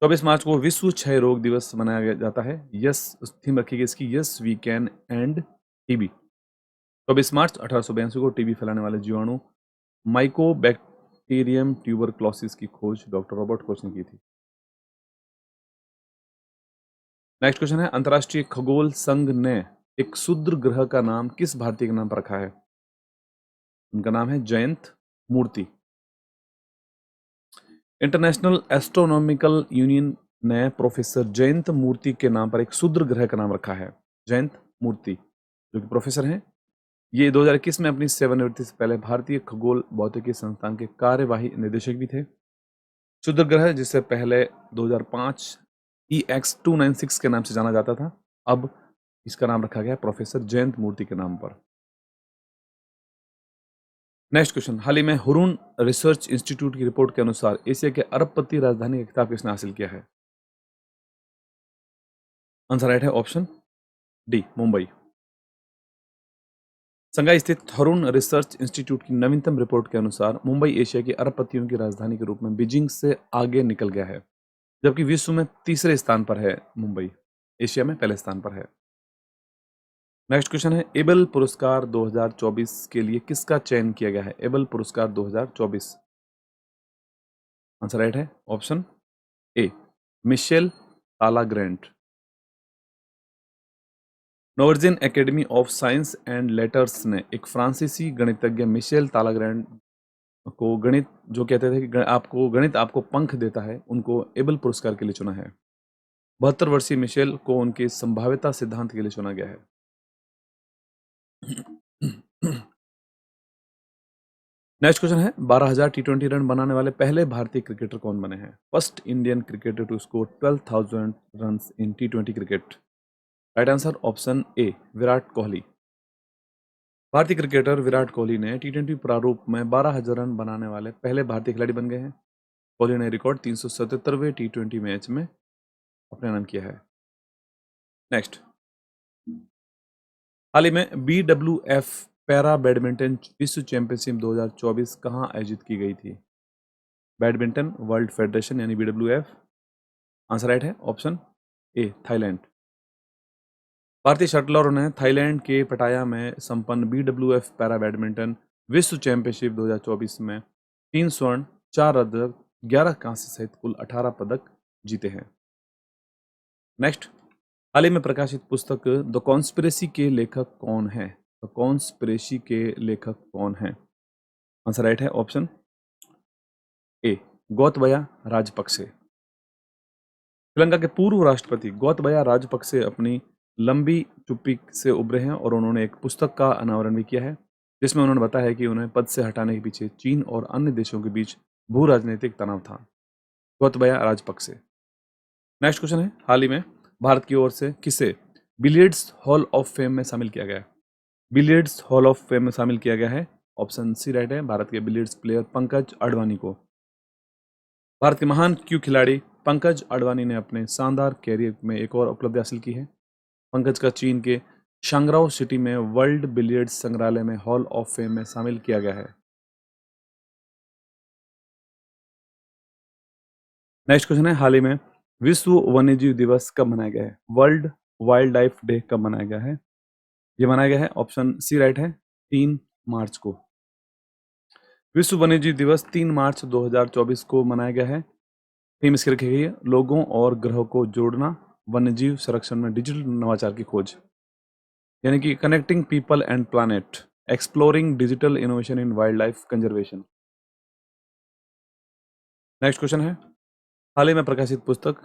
24 मार्च को विश्व क्षय रोग दिवस मनाया जाता है। यस, थीम रखी गई इसकी, yes we can end TB. 24 मार्च 1882 को टीबी फैलाने वाले जीवाणु माइकोबैक्टीरियम ट्यूबरक्लोसिस की खोज डॉक्टर रॉबर्ट कोच ने की थी। नेक्स्ट क्वेश्चन है, अंतर्राष्ट्रीय खगोल संघ ने एक क्षुद्र ग्रह का नाम किस भारतीय के नाम पर रखा है? उनका नाम है जयंत मूर्ति। इंटरनेशनल एस्ट्रोनॉमिकल यूनियन ने प्रोफेसर जयंत मूर्ति के नाम पर एक क्षुद्र ग्रह का नाम रखा है। जयंत मूर्ति जो कि प्रोफेसर हैं, ये 2021 में अपनी सेवानिवृत्ति से पहले भारतीय खगोल भौतिकी संस्थान के कार्यवाही निदेशक भी थे। क्षुद्र ग्रह जिससे पहले 2005 EX-296 के नाम से जाना जाता था, अब इसका नाम रखा गया प्रोफेसर जयंत मूर्ति के नाम पर। नेक्स्ट क्वेश्चन, हाल ही में हुरून रिसर्च इंस्टीट्यूट की रिपोर्ट के अनुसार एशिया के अरबपति राजधानी का खिताब किसने हासिल किया है? आंसर राइट है, ऑप्शन डी, मुंबई। संघाई स्थित हुरून रिसर्च इंस्टीट्यूट की नवीनतम रिपोर्ट के अनुसार मुंबई एशिया की अरबपतियों की राजधानी के रूप में बीजिंग से आगे निकल गया है, जबकि विश्व में तीसरे स्थान पर है मुंबई, एशिया में पहले स्थान पर है। नेक्स्ट क्वेश्चन है, एबल पुरस्कार 2024 के लिए किसका चयन किया गया है? एबल पुरस्कार 2024, आंसर राइट है, option A, Michel Talagrand. Norwegian Academy of Science and Letters ने एक फ्रांसीसी गणितज्ञ मिशेल तालाग्रैंड को गणित जो कहते थे कि आपको गणित आपको पंख देता है, उनको एबल पुरस्कार के लिए चुना है। 72 वर्षीय मिशेल को उनके संभाव्यता सिद्धांत के लिए चुना गया है। नेक्स्ट क्वेश्चन है, 12,000 T20 रन बनाने वाले पहले भारतीय क्रिकेटर कौन बने हैं? First Indian cricketer to score 12,000 runs in T20 cricket. Right answer, option A, Virat Kohli. भारतीय क्रिकेटर विराट कोहली ने T20 प्रारूप में 12,000 रन बनाने वाले पहले भारतीय खिलाड़ी बन गए हैं। कोहली ने रिकॉर्ड 377वें T20 मैच में अपने नाम किया है। नेक्स्ट, हाल ही में BWF पैरा बैडमिंटन विश्व चैंपियनशिप 2024 कहाँ आयोजित की गई थी? बैडमिंटन वर्ल्ड फेडरेशन यानी BWF। आंसर राइट है, ऑप्शन ए, थाईलैंड। भारतीय शटलरों ने थाईलैंड के पटाया में संपन्न BWF पैरा बैडमिंटन विश्व चैंपियनशिप 2024 में 3 स्वर्ण, 4 रजत, 11 कांस्य सहित कुल 18 पदक जीते हैं। नेक्स्ट, हाल ही में प्रकाशित पुस्तक द कॉन्स्पिरेसी के लेखक कौन है? द कॉन्स्पिरेसी के लेखक कौन है? आंसर राइट है, ऑप्शन ए, गोतबया राजपक्षे। श्रीलंका के पूर्व राष्ट्रपति गोतबया राजपक्षे अपनी लंबी चुप्पी से उभरे हैं और उन्होंने एक पुस्तक का अनावरण भी किया है, जिसमें उन्होंने बताया है कि उन्हें पद से हटाने के पीछे चीन और अन्य देशों के बीच भू राजनीतिक तनाव था। गोतबया राजपक्षे। नेक्स्ट क्वेश्चन है, हाल ही में भारत की ओर से किसे बिलियर्ड्स हॉल ऑफ फेम में शामिल किया गया है? बिलियर्ड्स हॉल ऑफ फेम में शामिल किया गया है, ऑप्शन सी राइट है, भारत के बिलियर्ड्स प्लेयर पंकज अडवाणी को। भारत के महान क्यू खिलाड़ी पंकज अडवाणी ने अपने शानदार कैरियर में एक और उपलब्धि हासिल की है। पंकज का चीन के शांगराओ सिटी में वर्ल्ड बिलियर्ड्स संग्रहालय में हॉल ऑफ फेम में शामिल किया गया है। नेक्स्ट क्वेश्चन है, हाल ही में विश्व वन्यजीव दिवस कब मनाया गया है? वर्ल्ड वाइल्ड लाइफ डे कब मनाया गया है? ये मनाया गया है, ऑप्शन सी राइट है, 3 मार्च को। विश्व वन्यजीव दिवस 3 मार्च 2024 को मनाया गया है। थीम इसकी रखी गई है, लोगों और ग्रहों को जोड़ना, वन्यजीव संरक्षण में डिजिटल नवाचार की खोज, यानी कि connecting people and planet, exploring digital innovation in wildlife conservation. Next question है, हाल ही में प्रकाशित पुस्तक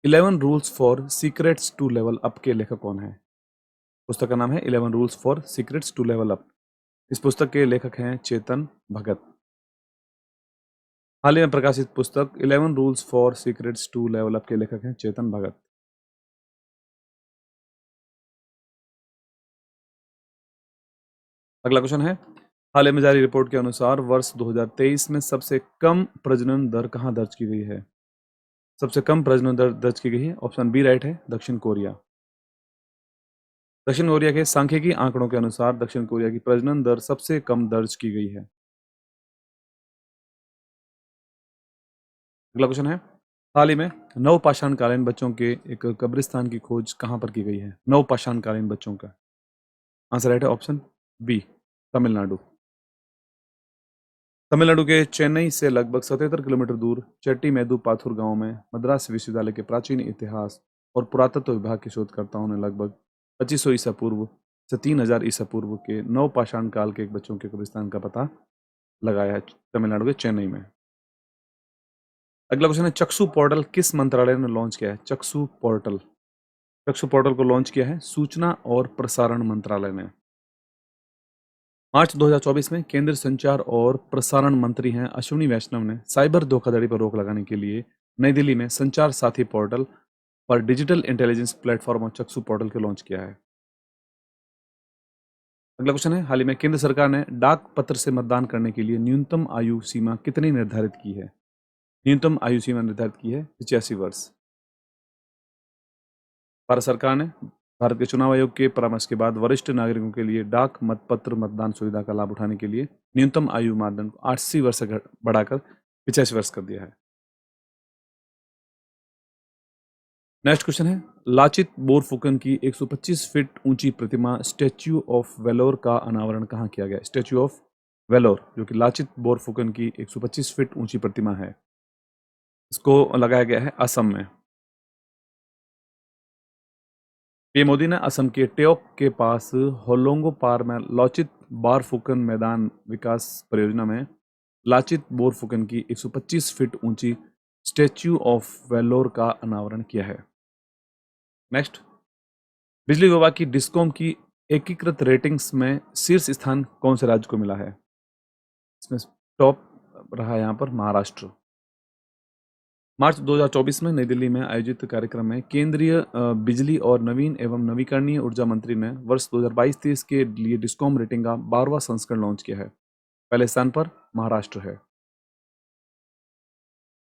11 rules for secrets to level up के लेखक कौन है? पुस्तक का नाम है 11 rules for secrets to level up. इस पुस्तक के लेखक हैं चेतन भगत। हाल ही में प्रकाशित पुस्तक 11 rules for secrets to level up के लेखक हैं चेतन भगत। अगला क्वेश्चन है, हाल ही में जारी रिपोर्ट के अनुसार वर्ष 2023 में सबसे कम प्रजनन दर कहाँ दर्ज की गई है? सबसे कम प्रजनन दर दर्ज की गई है, ऑप्शन बी राइट है, दक्षिण कोरिया। दक्षिण कोरिया के सांख्यिकी आंकड़ों के अनुसार दक्षिण कोरिया की प्रजनन दर सबसे कम दर्ज की गई है। अगला क्वेश्चन है, हाल ही में नवपाषाणकालीन बच्चों के एक कब्रिस्तान की खोज कहाँ पर की गई है? नवपाषाणकालीन बच्चों का आंसर राइट है, ऑप्शन बी, तमिलनाडु। तमिलनाडु के चेन्नई से लगभग 77 किलोमीटर दूर चेट्टीमेदुपाथुर गांव में मद्रास विश्वविद्यालय के प्राचीन इतिहास और पुरातत्व विभाग के शोधकर्ताओं ने लगभग 2500 ईसा पूर्व से 3000 ईसा पूर्व के नवपाषाण काल के एक बच्चों के कब्रिस्तान का पता लगाया है तमिलनाडु के चेन्नई में। अगला क्वेश्चन है, चक्षु पोर्टल किस मंत्रालय ने लॉन्च किया है? चक्षु पोर्टल को लॉन्च किया है सूचना और प्रसारण मंत्रालय ने। मार्च 2024 में केंद्रीय संचार और प्रसारण मंत्री हैं अश्विनी वैष्णव ने साइबर धोखाधड़ी पर रोक लगाने के लिए नई दिल्ली में संचार साथी पोर्टल पर डिजिटल इंटेलिजेंस प्लेटफॉर्म और चक्षु पोर्टल को लॉन्च किया है। अगला क्वेश्चन है, हाल ही में केंद्र सरकार ने डाक पत्र से मतदान करने के लिए न्यूनतम आयु सीमा कितनी निर्धारित की है? न्यूनतम आयु सीमा निर्धारित की है 85 वर्ष। भारत सरकार ने भारत के चुनाव आयोग के परामर्श के बाद वरिष्ठ नागरिकों के लिए डाक मतपत्र मतदान सुविधा का लाभ उठाने के लिए न्यूनतम आयु मानदंड को 80 वर्ष से बढ़ाकर 85 वर्ष कर दिया है। नेक्स्ट क्वेश्चन है, लाचित बोरफुकन की 125 फीट ऊंची प्रतिमा स्टैच्यू ऑफ वेलोर का अनावरण कहाँ किया गया? स्टैच्यू ऑफ वेलोर जो कि लाचित बोरफुकन की 125 फीट ऊंची प्रतिमा है, इसको लगाया गया है असम में। पीएम मोदी ने असम के टेओक के पास होलोंगोपार में लाचित बोरफुकन मैदान विकास परियोजना में लाचित बोरफुकन की 125 फीट ऊंची स्टैच्यू ऑफ वेलोर का अनावरण किया है। नेक्स्ट, बिजली विभाग की डिस्कॉम की एकीकृत रेटिंग्स में शीर्ष स्थान कौन से राज्य को मिला है? इसमें टॉप रहा यहाँ पर महाराष्ट्र। मार्च 2024 में नई दिल्ली में आयोजित कार्यक्रम में केंद्रीय बिजली और नवीन एवं नवीकरणीय ऊर्जा मंत्री ने वर्ष 2022-23 के लिए डिस्कॉम रेटिंग का 12वां संस्करण लॉन्च किया है। पहले स्थान पर महाराष्ट्र है।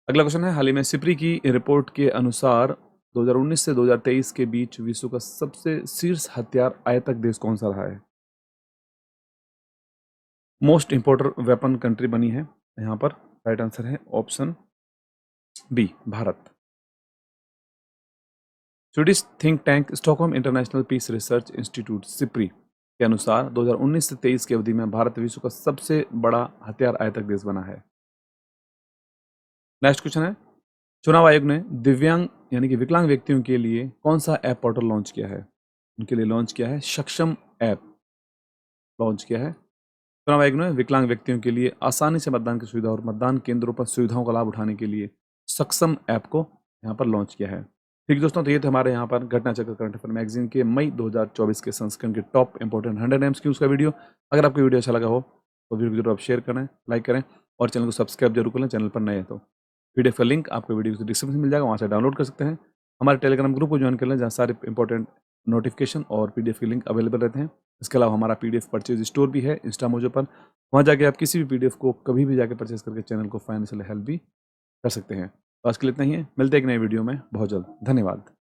अगला क्वेश्चन है, हाल ही में सिप्री की रिपोर्ट के अनुसार 2019 से 2023 के बीच विश्व का सबसे शीर्ष हथियार आयातक देश कौन सा रहा है? मोस्ट इंपोर्टर वेपन कंट्री बनी है यहाँ पर। राइट आंसर है option B, Bharat. Swedish think tank Stockholm International Peace Research Institute SIPRI के अनुसार 2019 से 23 की अवधि में भारत विश्व का सबसे बड़ा हथियार आयातक देश बना है। नेक्स्ट क्वेश्चन है, चुनाव आयोग ने दिव्यांग यानी कि विकलांग व्यक्तियों के लिए कौन सा ऐप पोर्टल लॉन्च किया है? उनके लिए लॉन्च किया है सक्षम ऐप लॉन्च किया है। चुनाव आयोग ने विकलांग व्यक्तियों के लिए आसानी से मतदान की सुविधा और मतदान केंद्रों पर सुविधाओं का लाभ उठाने के लिए सक्षम ऐप को यहाँ पर लॉन्च किया है। ठीक दोस्तों, तो ये थे हमारे यहाँ पर घटना चक्र करंट अफेयर मैगजीन के मई 2024 के संस्करण के टॉप इंपोर्टेंट 100 MCQs का वीडियो। अगर आपको वीडियो अच्छा लगा हो तो वीडियो को जरूर आप शेयर करें, लाइक करें और चैनल को सब्सक्राइब जरूर करें चैनल पर नए हैं तो। पीडीएफ का लिंक आपको वीडियो के डिस्क्रिप्शन में मिल जाएगा, वहाँ से डाउनलोड कर सकते हैं। हमारे टेलीग्राम ग्रुप को ज्वाइन कर लें जहाँ सारे इंपॉर्टेंट नोटिफिकेशन और पीडीएफ के लिंक अवेलेबल रहते हैं। इसके अलावा हमारा पीडीएफ परचेज स्टोर भी है इंस्टा मोजो पर, वहाँ जाके आप किसी भी पीडीएफ को कभी भी जाके परचेज करके चैनल को फाइनेंशियल हेल्प भी कर सकते हैं। तो आज के लिए इतना ही है, मिलते हैं एक नए वीडियो में बहुत जल्द। धन्यवाद।